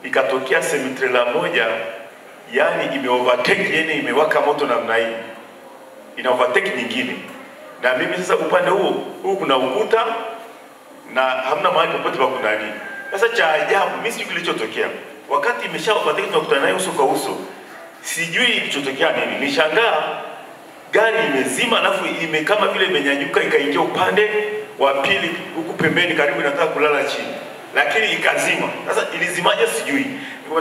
ikatokea semi-trailer moja, yani ime-overtake, yani imewaka moto namna hii, ina-overtake nyingine. Na mimi sasa upande huu kuna ukuta na hamna mahali popote pa kunani. Sasa cha ajabu mimi sijui kilichotokea. Wakati imesha-overtake tunakutana naye uso kwa uso, sijui kilichotokea nini. Nishangaa gari imezima alafu kama vile imenyanyuka ikaingia upande wa pili huku pembeni karibu inataka kulala chini. Lakini ikazima. Sasa ilizimaje sijui.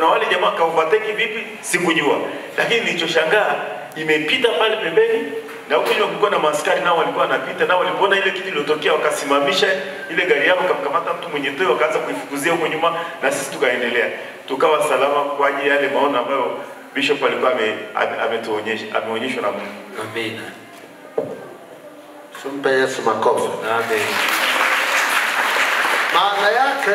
Na wale jamaa ka overtake vipi sikujua. Lakini nilichoshangaa imepita pale pembeni na huko nyuma kulikuwa na maaskari nao walikuwa wanapita, nao walipoona ile kitu iliyotokea wakasimamisha ile gari yao, wakamkamata mtu mwenye toyo wakaanza kuifukuzia huko nyuma, na sisi tukaendelea. Tukawa salama kwa ajili ya yale maono ambayo Bishop alikuwa ameonyeshwa na Mungu. Amen. Tumpe Yesu makofi. Amen. Maana yake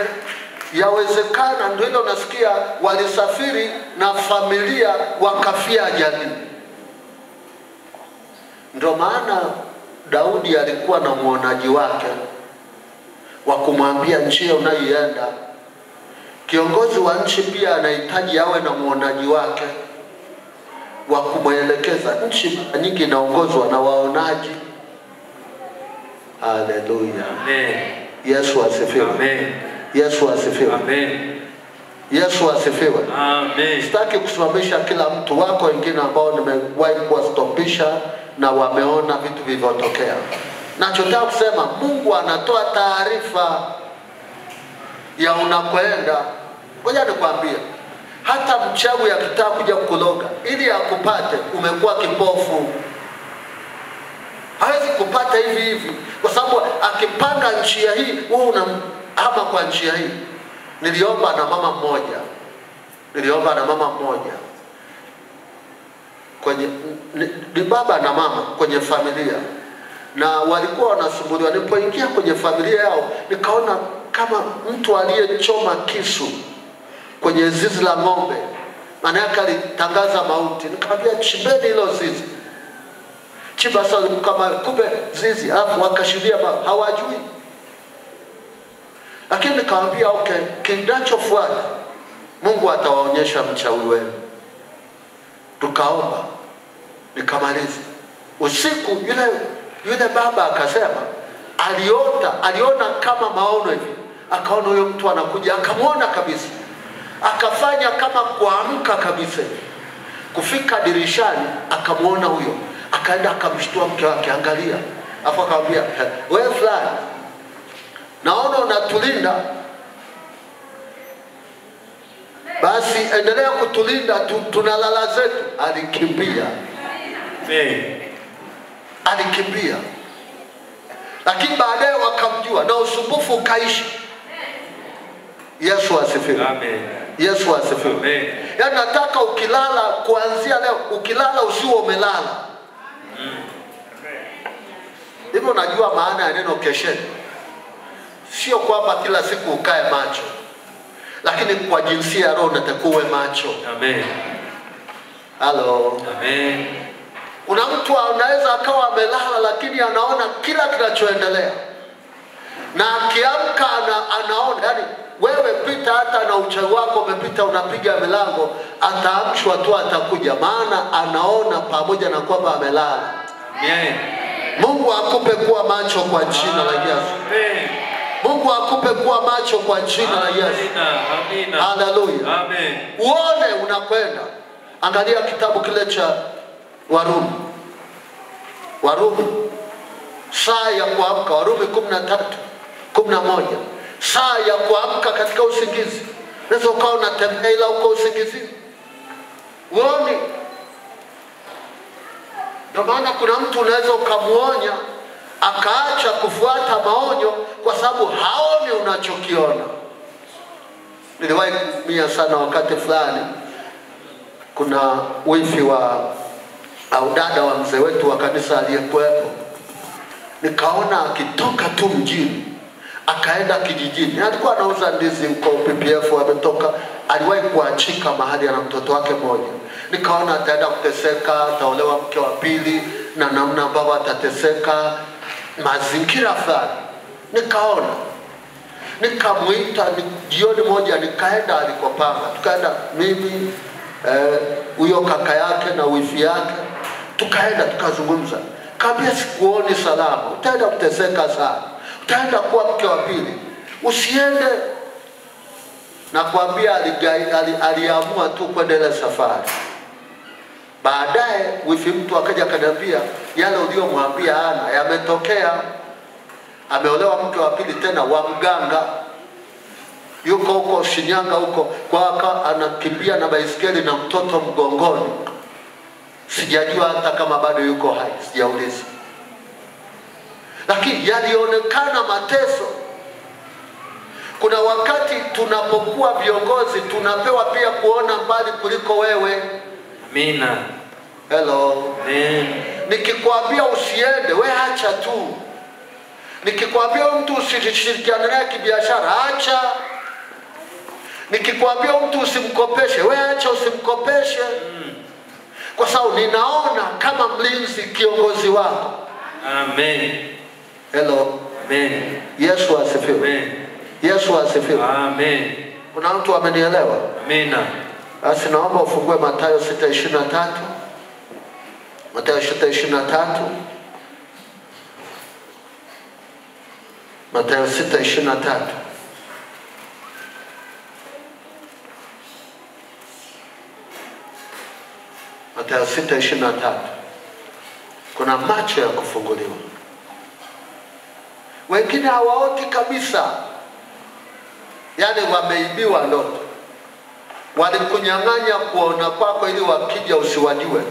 yawezekana ndio ile unasikia walisafiri na familia wakafia ajalini. Ndio maana Daudi alikuwa na muonaji wake wa kumwambia njia unayoienda. Kiongozi wa nchi pia anahitaji awe na muonaji wake wa kumwelekeza. Nchi nyingi inaongozwa na waonaji. Haleluya. Amen. Yesu asifiwe. Amen. Yesu asifiwe. Amen. Yesu asifiwe. Amen. Sitaki kusimamisha kila mtu, wako wengine ambao nimewahi kuwastopisha na wameona vitu vilivyotokea. Nachotaka kusema Mungu anatoa taarifa ya unakoenda. Ngoja nikwambie, hata mchawi akitaka kuja kukuloga ili akupate umekuwa kipofu, hawezi kupata hivi hivi, kwa sababu akipanga njia hii wewe unahama kwa njia hii. Niliomba na mama mmoja kwenye ni baba na mama kwenye familia, na walikuwa wanasumbuliwa. Nilipoingia kwenye familia yao nikaona kama mtu aliyechoma kisu kwenye zizi la ng'ombe, maana yake alitangaza mauti. Nikamwambia chimbeni hilo zizi, chimba sasa kama kumbe zizi, alafu wakashuhudia hawajui. Lakini nikamwambia okay, kinachofuata Mungu atawaonyesha mchawi wenu. Tukaomba, nikamaliza. Usiku yule baba akasema aliona kama maono hivi. Akaona huyo mtu anakuja, akamwona kabisa. Akafanya kama kuamka kabisa. Kufika dirishani akamwona huyo. Akaenda akamshtua mke wake, angalia. Afu akamwambia, wewe fulani, naona unatulinda, basi endelea kutulinda, tunalala zetu. Alikimbia. Alikimbia. Lakini baadaye wakamjua na usumbufu ukaishi. Yesu asifiwe. Amen. Yesu asifiwe. Amen. Yaani nataka ukilala kuanzia leo, ukilala usiwe umelala. Hivyo unajua maana ya neno kesheni. Sio kwamba kila siku ukae macho, lakini kwa jinsia ya roho unatakiwa macho. Amen. Halo. Amen. Kuna mtu anaweza akawa amelala lakini anaona kila kinachoendelea. Na akiamka anaona, yani wewe pita hata na uchawi wako umepita unapiga milango, ataamshwa tu atakuja, maana anaona pamoja na kwamba amelala. Amen. Mungu akupe kuwa macho kwa jina la Yesu. Amen. Mungu akupe kuwa macho kwa jina la Yesu. Amina. Haleluya. Amen. Uone unakwenda. Angalia kitabu kile cha Warumi. Saa ya kuamka, Warumi 13:11. Saa ya kuamka katika usingizi. Unaweza ukawa unatembea ila uko usingizini. Uoni? Ndio maana kuna mtu unaweza ukamuonya akaacha kufuata maonyo kwa sababu haoni unachokiona. Niliwahi kuumia sana wakati fulani. Kuna wifi au dada wa mzee wetu wa kanisa aliyekuwepo. Nikaona akitoka tu mjini akaenda kijijini. Alikuwa anauza ndizi huko PPF, ametoka, aliwahi kuachika mahali na mtoto wake mmoja. Nikaona ataenda kuteseka, ataolewa mke wa pili na namna ambavyo atateseka, mazingira fulani. Nikaona, nikamuita jioni moja, nikaenda alikopanga. Tukaenda mimi, huyo kaka yake na wifi yake, tukaenda tukazungumza. Kaambia sikuoni salama, utaenda kuteseka sana, utaenda kuwa mke wa pili, usiende. Na kuambia aliamua tu kuendelea safari. Baadaye wifi mtu akaja akaniambia yale uliyomwambia ana yametokea. Ameolewa mke wa pili tena wa mganga. Yuko huko Shinyanga huko kwa anakimbia na baisikeli na mtoto mgongoni. Sijajua hata kama bado yuko hai, sijauliza. Lakini yalionekana mateso. Kuna wakati tunapokuwa viongozi tunapewa pia kuona mbali kuliko wewe. Amina. Hello. Amen. Nikikwambia usiende, we acha tu. Nikikwambia mtu usishirikiane naye kibiashara, acha. Nikikwambia mtu usimkopeshe, we acha usimkopeshe. Kwa sababu ninaona kama mlinzi kiongozi wako. Amen. Hello. Amen. Yesu asifiwe. Amen. Yesu asifiwe. Amen. Kuna mtu amenielewa? Amina. Basi naomba ufungue Mathayo 6:23. Mathayo 6:23. Mathayo 6:23. Mathayo 6:23. Kuna macho ya kufunguliwa. Wengine hawaoti kabisa. Yaani wameibiwa ndoto. Walikunyang'anya kuona kwako ili wakija usiwajue.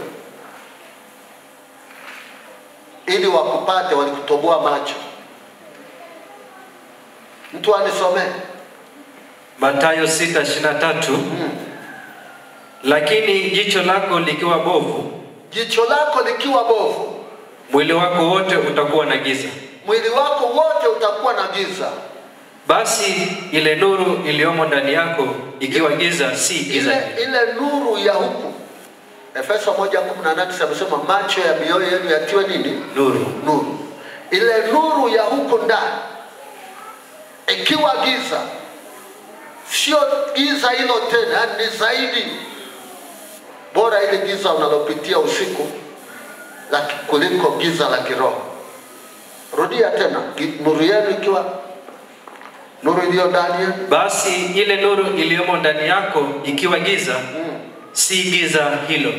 Ili wakupate walikutoboa macho. Mtu anisomee. Mathayo 6:23. Lakini jicho lako likiwa bovu, jicho lako likiwa bovu, mwili wako wote utakuwa na giza. Mwili wako wote utakuwa na giza. Basi ile nuru iliyomo ndani yako ikiwa giza, si giza. Ile nuru ya huku. Efeso 1:18 amesema macho ya mioyo yenu yatiwe nini? Nuru. Nuru. Ile nuru ya huku ndani ikiwa giza, sio giza hilo tena, ni zaidi. Bora ile giza unalopitia usiku kuliko giza la kiroho. Rudia tena, nuru yenu ikiwa, nuru iliyo ndani yenu. Basi ile nuru iliyomo ndani yako ikiwa giza, si giza hilo.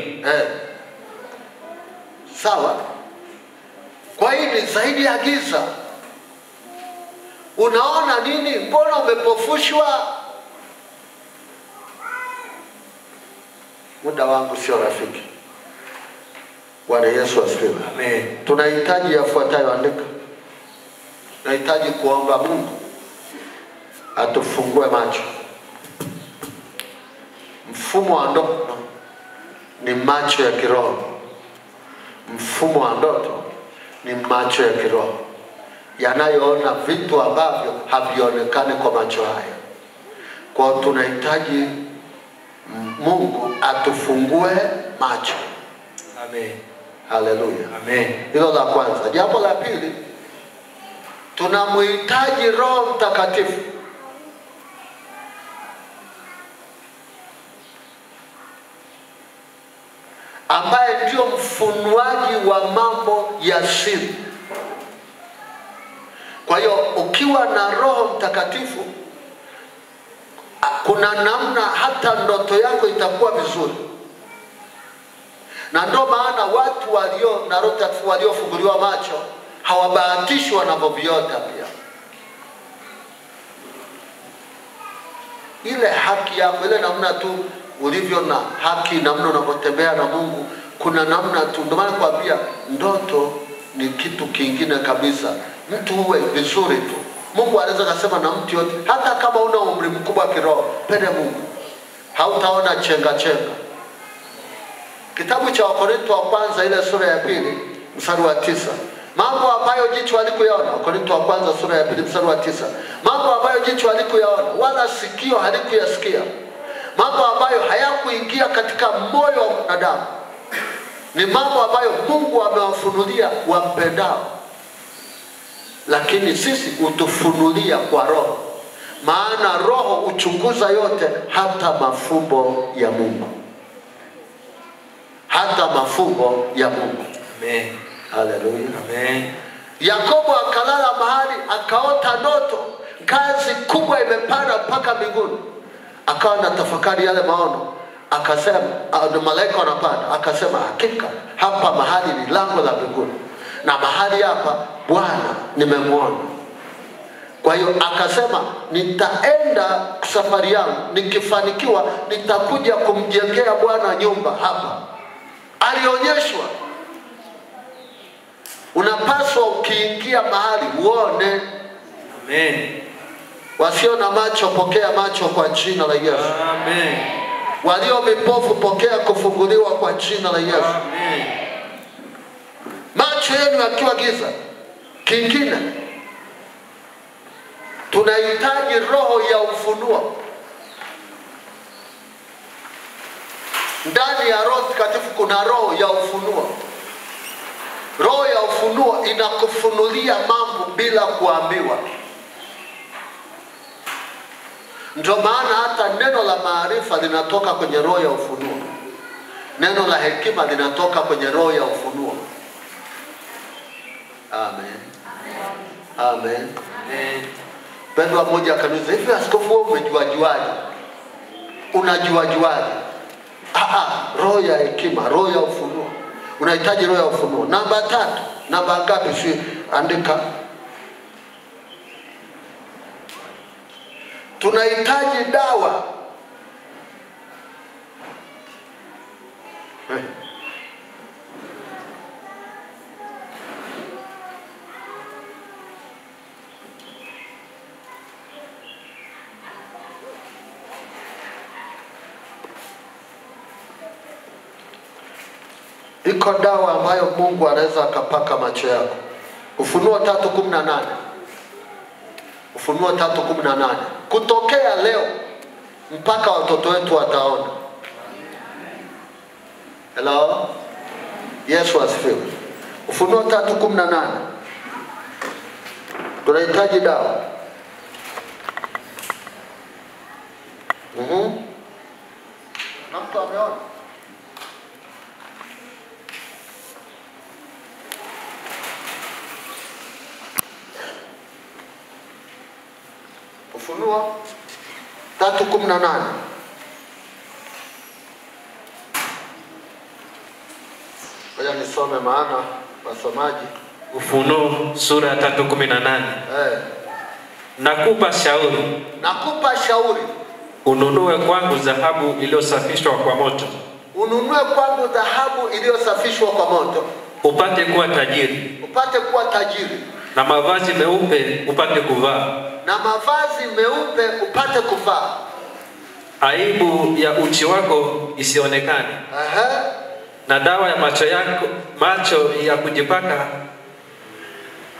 Sawa. Kwa hiyo ni zaidi ya giza. Unaona nini? Mbona umepofushwa? Muda wangu sio rafiki. Bwana Yesu asifiwe. Amen. Tunahitaji yafuatayo, andika. Tunahitaji kuomba Mungu atufungue macho. Mfumo wa ndoto ni macho ya kiroho. Mfumo wa ndoto ni macho ya kiroho yanayoona vitu ambavyo havionekani kwa macho haya. Kwa tunahitaji Mungu atufungue macho. Amen. Haleluya. Amen. Hilo la kwanza. Jambo la pili, tunamhitaji Roho Mtakatifu ambaye ndio mfunuaji wa mambo ya siri. Kwa hiyo ukiwa na Roho Mtakatifu, kuna namna hata ndoto yako itakuwa vizuri. Na ndio maana watu walio na Roho Mtakatifu waliofunguliwa macho hawabahatishwi wanavyoviota pia. ile haki yako, ile namna tu ulivyo na haki, namna unapotembea na Mungu, kuna namna tu. Ndio maana nakwambia ndoto ni kitu kingine kabisa. Mtu uwe vizuri tu. Mungu anaweza kusema na mtu yote, hata kama una umri mkubwa kiroho, pende Mungu. Hautaona chenga chenga. Kitabu cha Wakorintho wa kwanza ile sura ya 2 mstari wa 9. Mambo ambayo jicho halikuyaona. Wakorintho wa kwanza sura ya 2 mstari wa 9. Mambo ambayo jicho halikuyaona wala sikio halikuyasikia. Mambo ambayo hayakuingia katika moyo wa mwanadamu. Ni mambo ambayo Mungu amewafunulia wampendao. Lakini sisi utufunulia kwa Roho. Maana Roho uchunguza yote, hata mafumbo ya Mungu. Hata mafumbo ya Mungu. Amen. Haleluya. Amen. Yakobo akalala mahali akaota ndoto, ngazi kubwa imepanda mpaka mbinguni. Akawa na tafakari yale maono, akasema malaika wanapanda, akasema hakika hapa mahali ni lango la mbinguni, na mahali hapa Bwana nimemwona. Kwa hiyo akasema nitaenda safari yangu, nikifanikiwa nitakuja kumjengea Bwana nyumba hapa. Alionyeshwa. Unapaswa ukiingia mahali uone. Amen. Wasio na macho pokea macho kwa jina la Yesu. Amen. Walio vipofu pokea kufunguliwa kwa jina la Yesu. Amen. Macho yenu yakiwa giza. Kingine, tunahitaji roho ya ufunuo. Ndani ya Roho Mtakatifu kuna roho ya ufunuo. Roho ya ufunuo inakufunulia mambo bila kuambiwa. Ndio maana hata neno la maarifa linatoka kwenye roho ya ufunuo. Neno la hekima linatoka kwenye roho ya ufunuo. Amen. Amen. Amen. Pendwa mmoja akaniuliza, hivi askofu wewe umejuajuaje? Unajuajuaje? Roho ya hekima, roho ya ufunuo. Unahitaji roho ya ufunuo. Namba 3. Namba ngapi? Si andika. Tunahitaji dawa. Iko dawa ambayo Mungu anaweza akapaka macho yako. Ufunuo 3:18. Ufunuo 3:18. Kutokea leo mpaka watoto wetu wataona. Hello? Yesu asifiwe. Ufunuo 3:18. Tunahitaji dawa. Na mtu ameona? Ufunuo 3:18. Ngoja nisome maana wasomaji. Ufunuo sura ya 3:18. Nakupa shauri. Nakupa shauri. Ununue kwangu dhahabu iliyosafishwa kwa moto. Ununue kwangu dhahabu iliyosafishwa kwa moto. Upate kuwa tajiri. Upate kuwa tajiri. Na mavazi meupe upate kuvaa. Na mavazi meupe upate kuvaa. Aibu ya uchi wako isionekane. Na dawa ya macho yako, macho ya kujipaka,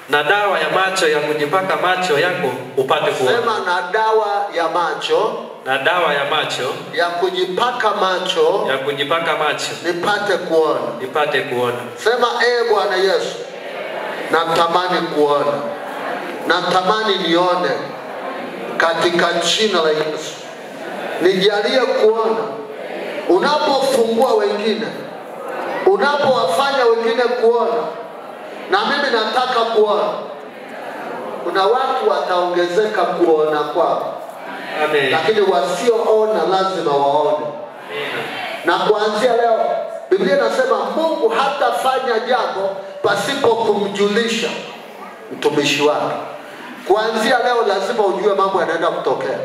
na dawa ya macho ya kujipaka macho yako upate kuona. Sema na dawa ya macho. Na dawa ya macho ya kujipaka macho. Ya kujipaka macho nipate kuona. Nipate kuona. Sema Bwana Yesu, natamani kuona. Natamani nione katika jina la Yesu. Nijalie kuona. Unapofungua wengine, unapowafanya wengine kuona, na mimi nataka kuona. Kuna watu wataongezeka kuona kwao. Amen. Lakini wasioona lazima waone. Amen. Na kuanzia leo Biblia inasema Mungu hatafanya jambo pasipo kumjulisha mtumishi wake. Kuanzia leo lazima ujue mambo yanaenda kutokea.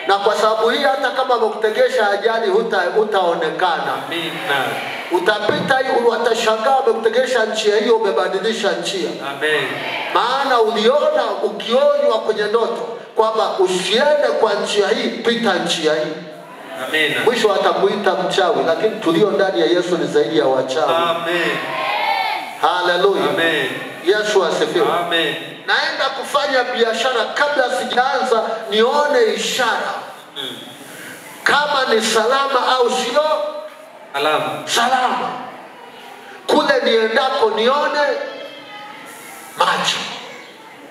Na kwa sababu hii hata kama wamekutegesha ajali hutaonekana. Amina. Utapita hiyo watashangaa wamekutegesha njia hiyo umebadilisha njia. Amen. Maana uliona ukionywa kwenye ndoto kwamba usiende kwa njia hii, pita njia hii. Amen. Mwisho atakuita mchawi, lakini tulio ndani ya Yesu ni zaidi ya wachawi. Amen. Hallelujah. Amen. Yesu asifiwe. Amen. Naenda kufanya biashara, kabla sijaanza nione ishara. Kama ni salama au sio salama. Kule niendako nione macho.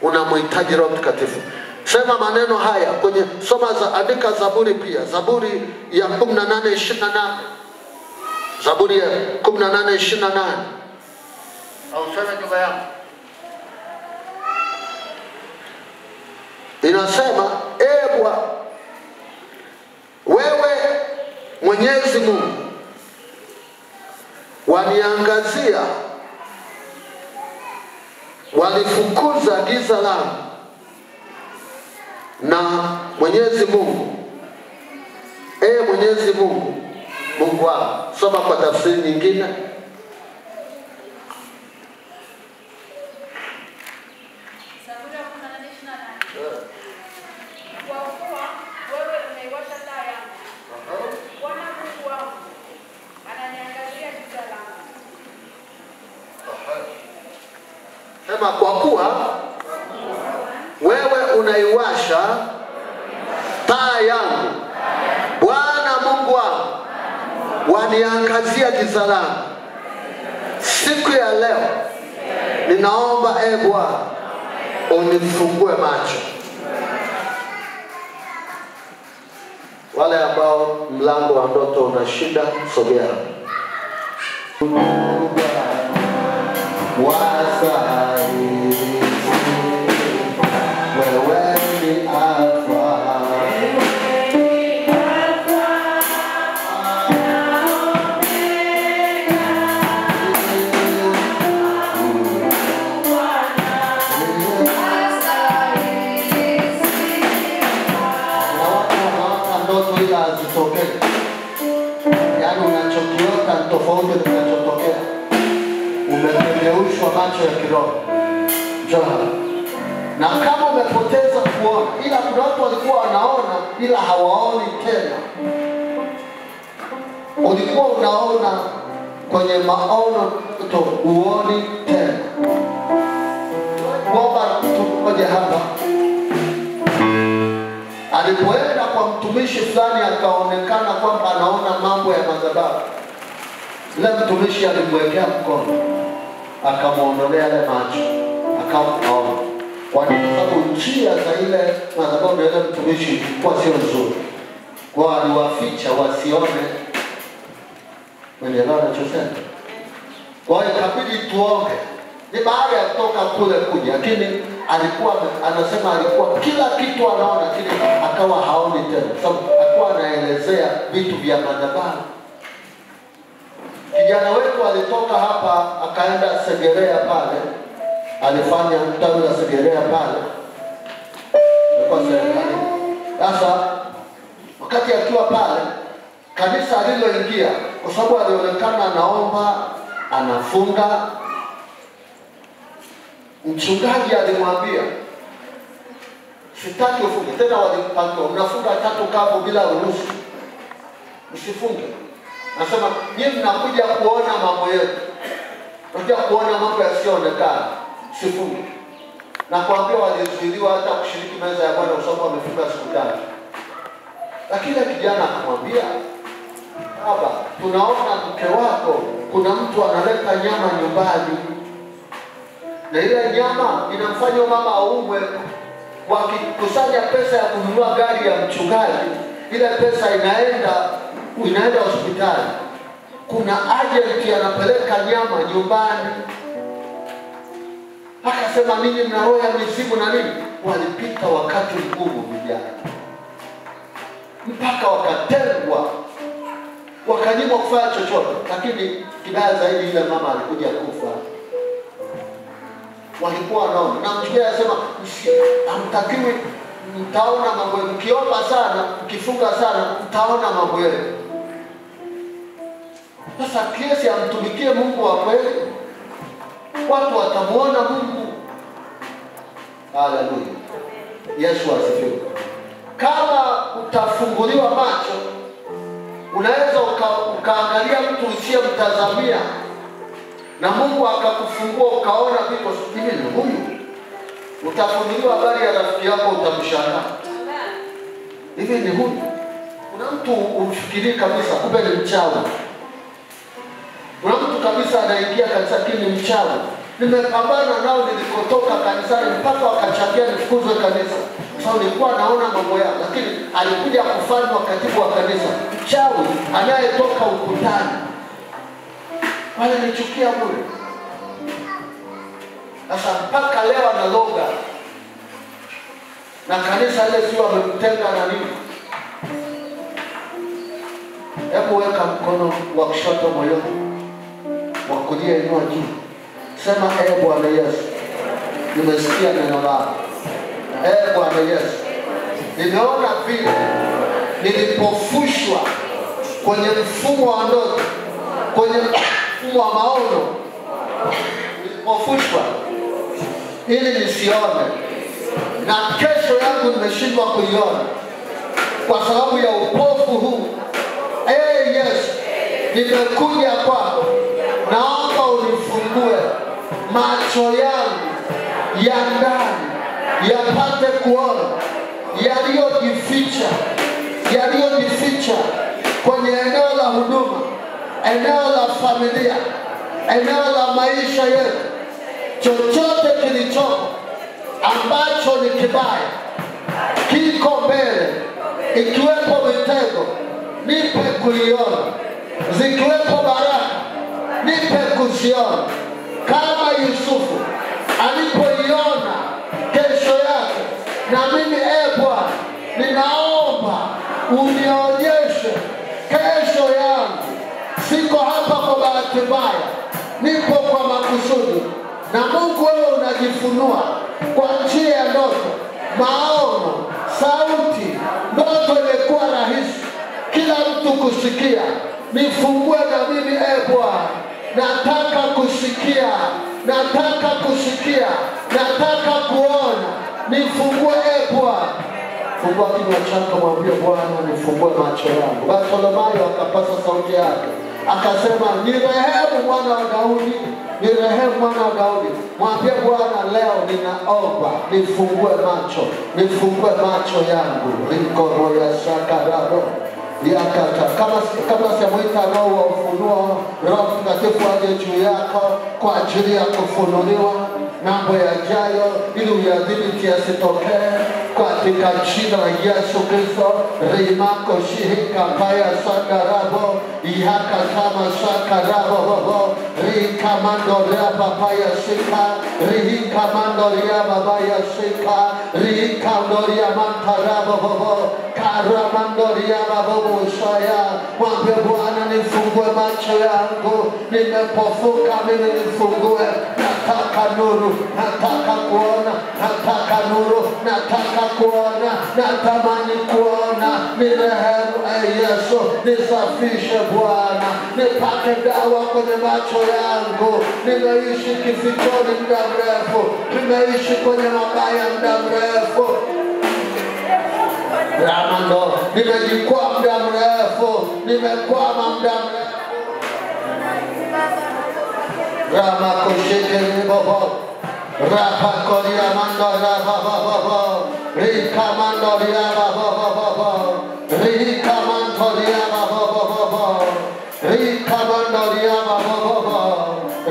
Unamhitaji Roho Mtakatifu. Sema maneno haya kwenye andika Zaburi pia. Zaburi ya 18:28. Zaburi ya 18:28. Au sema nyumba yangu. Inasema, Bwana, wewe Mwenyezi Mungu waniangazia, walifukuza giza langu. Na Mwenyezi Mungu, Mwenyezi Mungu, Mungu wangu. Soma kwa tafsiri nyingine. Sema, kwa kuwa wewe unaiwasha taa yangu, Bwana Mungu wangu, waniangazia giza langu. Siku ya leo ninaomba Bwana unifungue macho. Wale ambao mlango wa ndoto una shida, sogea. Wewe ni Alfa. Ndoto ila hazitokei. Yaani unachokiota ni tofauti na kinachotokea. Umegeushwa macho ya kiroho. Njoo. Na kama umepoteza kuona, ila kuna watu walikuwa wanaona ila hawaoni tena. Ulikuwa unaona kwenye maono to uoni tena. Mwomba mtu mmoja hapa. Alipoenda kwa mtumishi fulani akaonekana kwamba anaona mambo ya madhabahu. Yule mtumishi alimwekea mkono, akamuondolea ile macho, akaona. Kwa sababu njia za ile madhabahu na ile mtumishi kwa sio nzuri. Kwa aliwaficha wasione. Unaelewa nachosema? Kwa hiyo ikabidi tuombe. Ni baada ya kutoka kule kuja, lakini alikuwa anasema alikuwa kila kitu anaona, lakini akawa haoni tena. Sababu alikuwa anaelezea vitu vya madhabahu. Kijana wetu alitoka hapa akaenda Segerea pale. Alifanya tawi la Segerea pale. Kwa serikali. Sasa wakati akiwa pale, kanisa aliloingia, kwa sababu alionekana anaomba, anafunga, mchungaji alimwambia, sitaki ufunge. Tena walimpanga, unafunga 3 kavu bila ruhusa, usifunge. Nasema, nyinyi mnakuja kuona mambo yetu, mnakuja kuona mambo yasiyoonekana, usifunge. Na kuambia walizuiliwa hata kushiriki meza ya Bwana kwa sababu wamefunga siku 3. Lakini kijana akamwambia, baba, tunaona mke wako, kuna mtu analeta nyama nyumbani. Na ile nyama inamfanya mama aumwe. Wakikusanya pesa ya kununua gari ya mchungaji, ile pesa inaenda hospitali. Kuna agent anapeleka nyama nyumbani. Akasema, ninyi mna roho ya mizimu na nini? Walipita wakati mgumu vijana, mpaka wakatengwa, wakanyimwa kufanya chochote. Lakini kibaya zaidi, ile mama alikuja kufa. Walikuwa wanaona. Na mchungaji anasema, hamtakiwi mtaona mambo yenu. Mkiomba sana, mkifunga sana, mtaona mambo yenu. Sasa kiasi amtumikie Mungu wa kweli, watu watamuona Mungu. Haleluya. Yesu asifiwe. Kama utafunguliwa macho, unaweza ukaangalia mtu usiyemtazamia na Mungu akakufungua ukaona vitu hivi. Huyu utafunuliwa habari ya rafiki yako, utamshangaa. Hivi ni huyu. Kuna mtu umfikirii kabisa kumbe ni mchawi. Kuna mtu kabisa anaingia kanisa kini mchawi. Nimepambana nao nilikotoka kanisani mpaka wakachangia nifukuzwe kanisa. Sasa nilikuwa naona mambo yao, lakini alikuja kufanywa katibu wa kanisa. Mchawi anayetoka ukutani. Wale nichukia bure. Sasa mpaka leo analoga. Na kanisa ile sio amemtenga na nini. Hebu weka mkono wa kushoto moyoni, wa kulia inua juu. Sema Bwana Yesu, nimesikia neno lako. Bwana Yesu, nimeona vile nilipofushwa kwenye mfumo wa ndoto, kwenye mfumo wa maono, nilipofushwa ili nisione, na kesho yangu nimeshindwa kuiona kwa sababu ya upofu huu. Yesu, nimekuja kwako, naomba unifungue macho yangu ya ndani yapate kuona yaliyojificha kwenye eneo la huduma, eneo la familia, eneo la maisha yetu. Chochote kilichopo ambacho ni kibaya kiko mbele, ikiwepo mitego nipe kuiona, zikiwepo baraka nipe kuziona. Kama Yusufu alipoiona kesho yake, na mimi Bwana ninaomba unionyeshe kesho yangu. Siko hapa kwa bahati mbaya, nipo kwa makusudi. Na Mungu wewe unajifunua kwa njia ya ndoto, maono, sauti. Ndoto imekuwa rahisi kila mtu kusikia. Nifungue na mimi Bwana, nataka kusikia, nataka kuona. Nifungue Bwana. Fungua kinywa chako, mwambie Bwana nifungue macho yangu. Bartholomayo akapasa sauti yake akasema, nirehemu mwana wa Daudi, nirehemu mwana wa Daudi. Mwambie Bwana leo ninaomba nifungue macho yangu. Liko roya sakararo yakata. Kama simuita Roho wa ufunuo, Roho Mtakatifu aje juu yako kwa ajili ya kufunuliwa mambo yajayo, ili uyadhibiti yasitokee katika jina la Yesu Kristo. Rimako shihika paya sakarabo ihaka kama sakarabo rikamando rapa paya sika rikamando rapa paya sika rikamando rapa mantarabo karamando rapa Mosaya. Mwambie Bwana nifungue macho yangu, nimepofuka mimi, nifungue. Nataka nuru, nataka kuona, nataka nuru, nataka kuona, natamani kuona. Nirehemu Yesu, nisafishe Bwana, nipake dawa kwenye macho yangu. Nimeishi kifichoni muda mrefu, nimeishi kwenye mabaya muda mrefu. Ramando, nimejikwaa muda mrefu, nimekwama muda mrefu. Ramako shekeli bobo, rapako liamando rababobo, rikamando liababobo, rikamando liababobo, rikamando liababobo,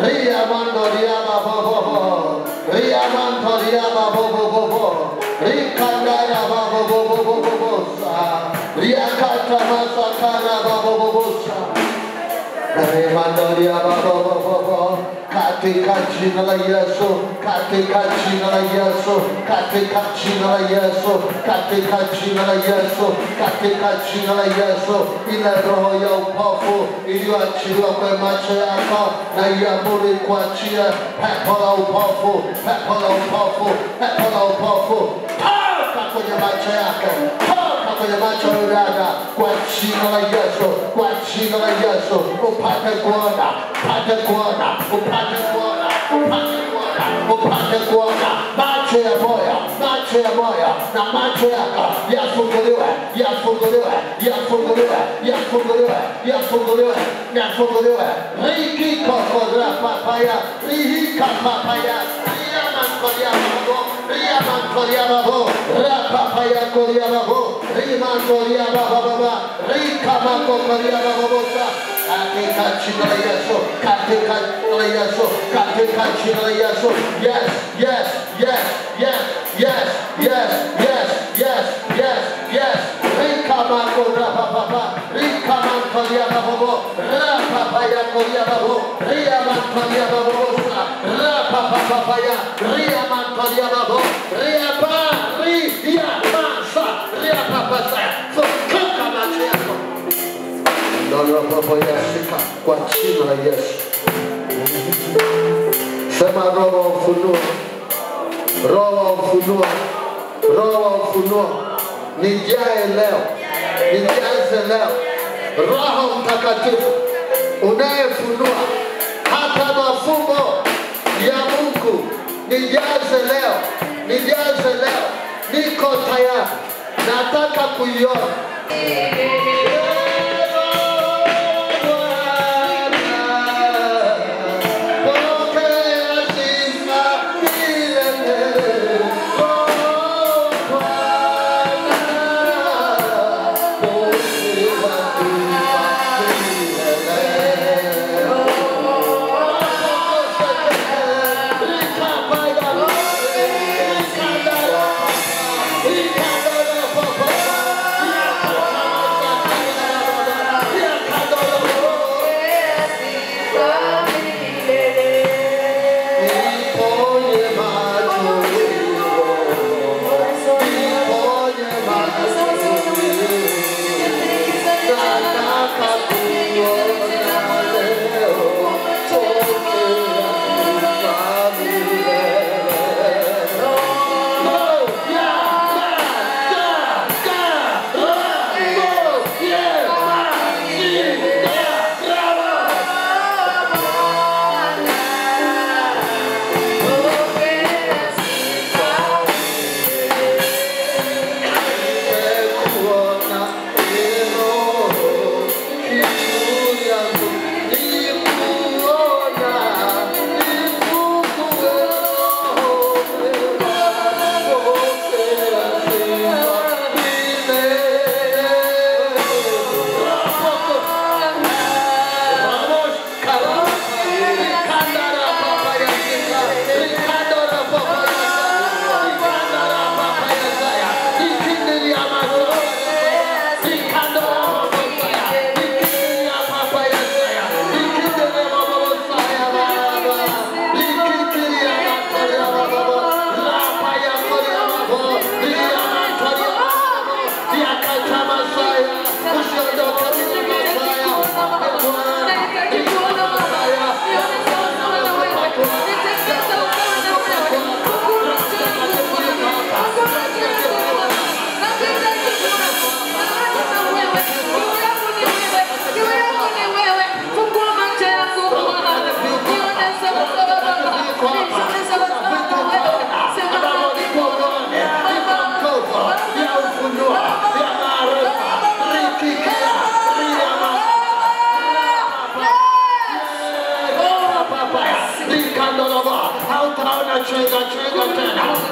riamando liababobo, riamando liababobo, rikandara babobobobobo, riakata masakara babobobosa. Remandoria babobobobo, katika jina la Yesu, katika jina la Yesu, katika jina la Yesu, katika jina la Yesu, katika jina la Yesu. Ile roho ya upofu iliyoachiliwa kwa macho yako, na iamuru kuachia pepo la upofu, pepo la upofu, pepo la upofu. Toka kwenye upate kuona, upate kuona, upate kuona, upate kuona, upate kuona. Macho ya moyo, macho ya moyo na macho yako yafunguliwe, yafunguliwe, yafunguliwe, yafunguliwe, yafunguliwe, yafunguliwe. Rikiko kora papaya, rihika papaya, riyaman koria babo, riyaman koria babo, rapapaya koria babo, riman koria baba, rikamako koria babo. Katika jina la Yesu, katika jina la Yesu, katika jina la Yesu. Yes, yes, yes, yes, yes, yes, yes, yes, yes, yes. Rikamako rapapapa, rikaman koria babo, rapapaya koria babo, riyaman koria babo, rapapapaya, riyaman koria babo, riyapa, riyamasa, riyapapasa. Fukuka macho yako. Ndio baba yashika kwa jina la Yesu. Sema roho wa ufunuo. Roho wa ufunuo. Roho wa ufunuo. Nijae leo. Nijaze leo. Roho Mtakatifu unayefunua hata mafumbo ya Mungu. Nijaze leo. Nijaze leo. Niko tayari. Nataka kuiona.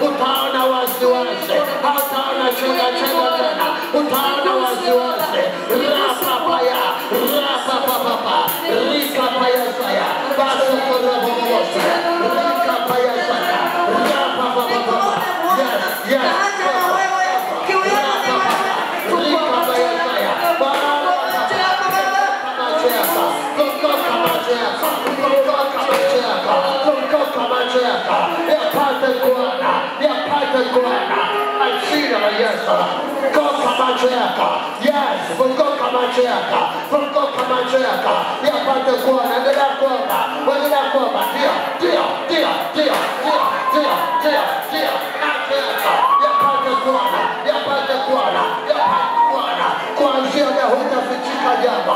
Utaona wasiwasi, hautaona chenga tena, utaona wasiwasi. Rapapaya, rapapapa, rikapaya saya, baso korabomosa, rikapaya saya, rapapapa. Yes, yes. Rikapaya saya, yapate kuona jina la Yesu. Funguka macho yako. Yes, funguka macho yako. Funguka macho yako. Yapate kuona. Endelea kuomba. Endelea kuomba. Ndio. Macho yako. Yapate kuona. Yapate kuona. Kuanzia leo hutafichika jambo.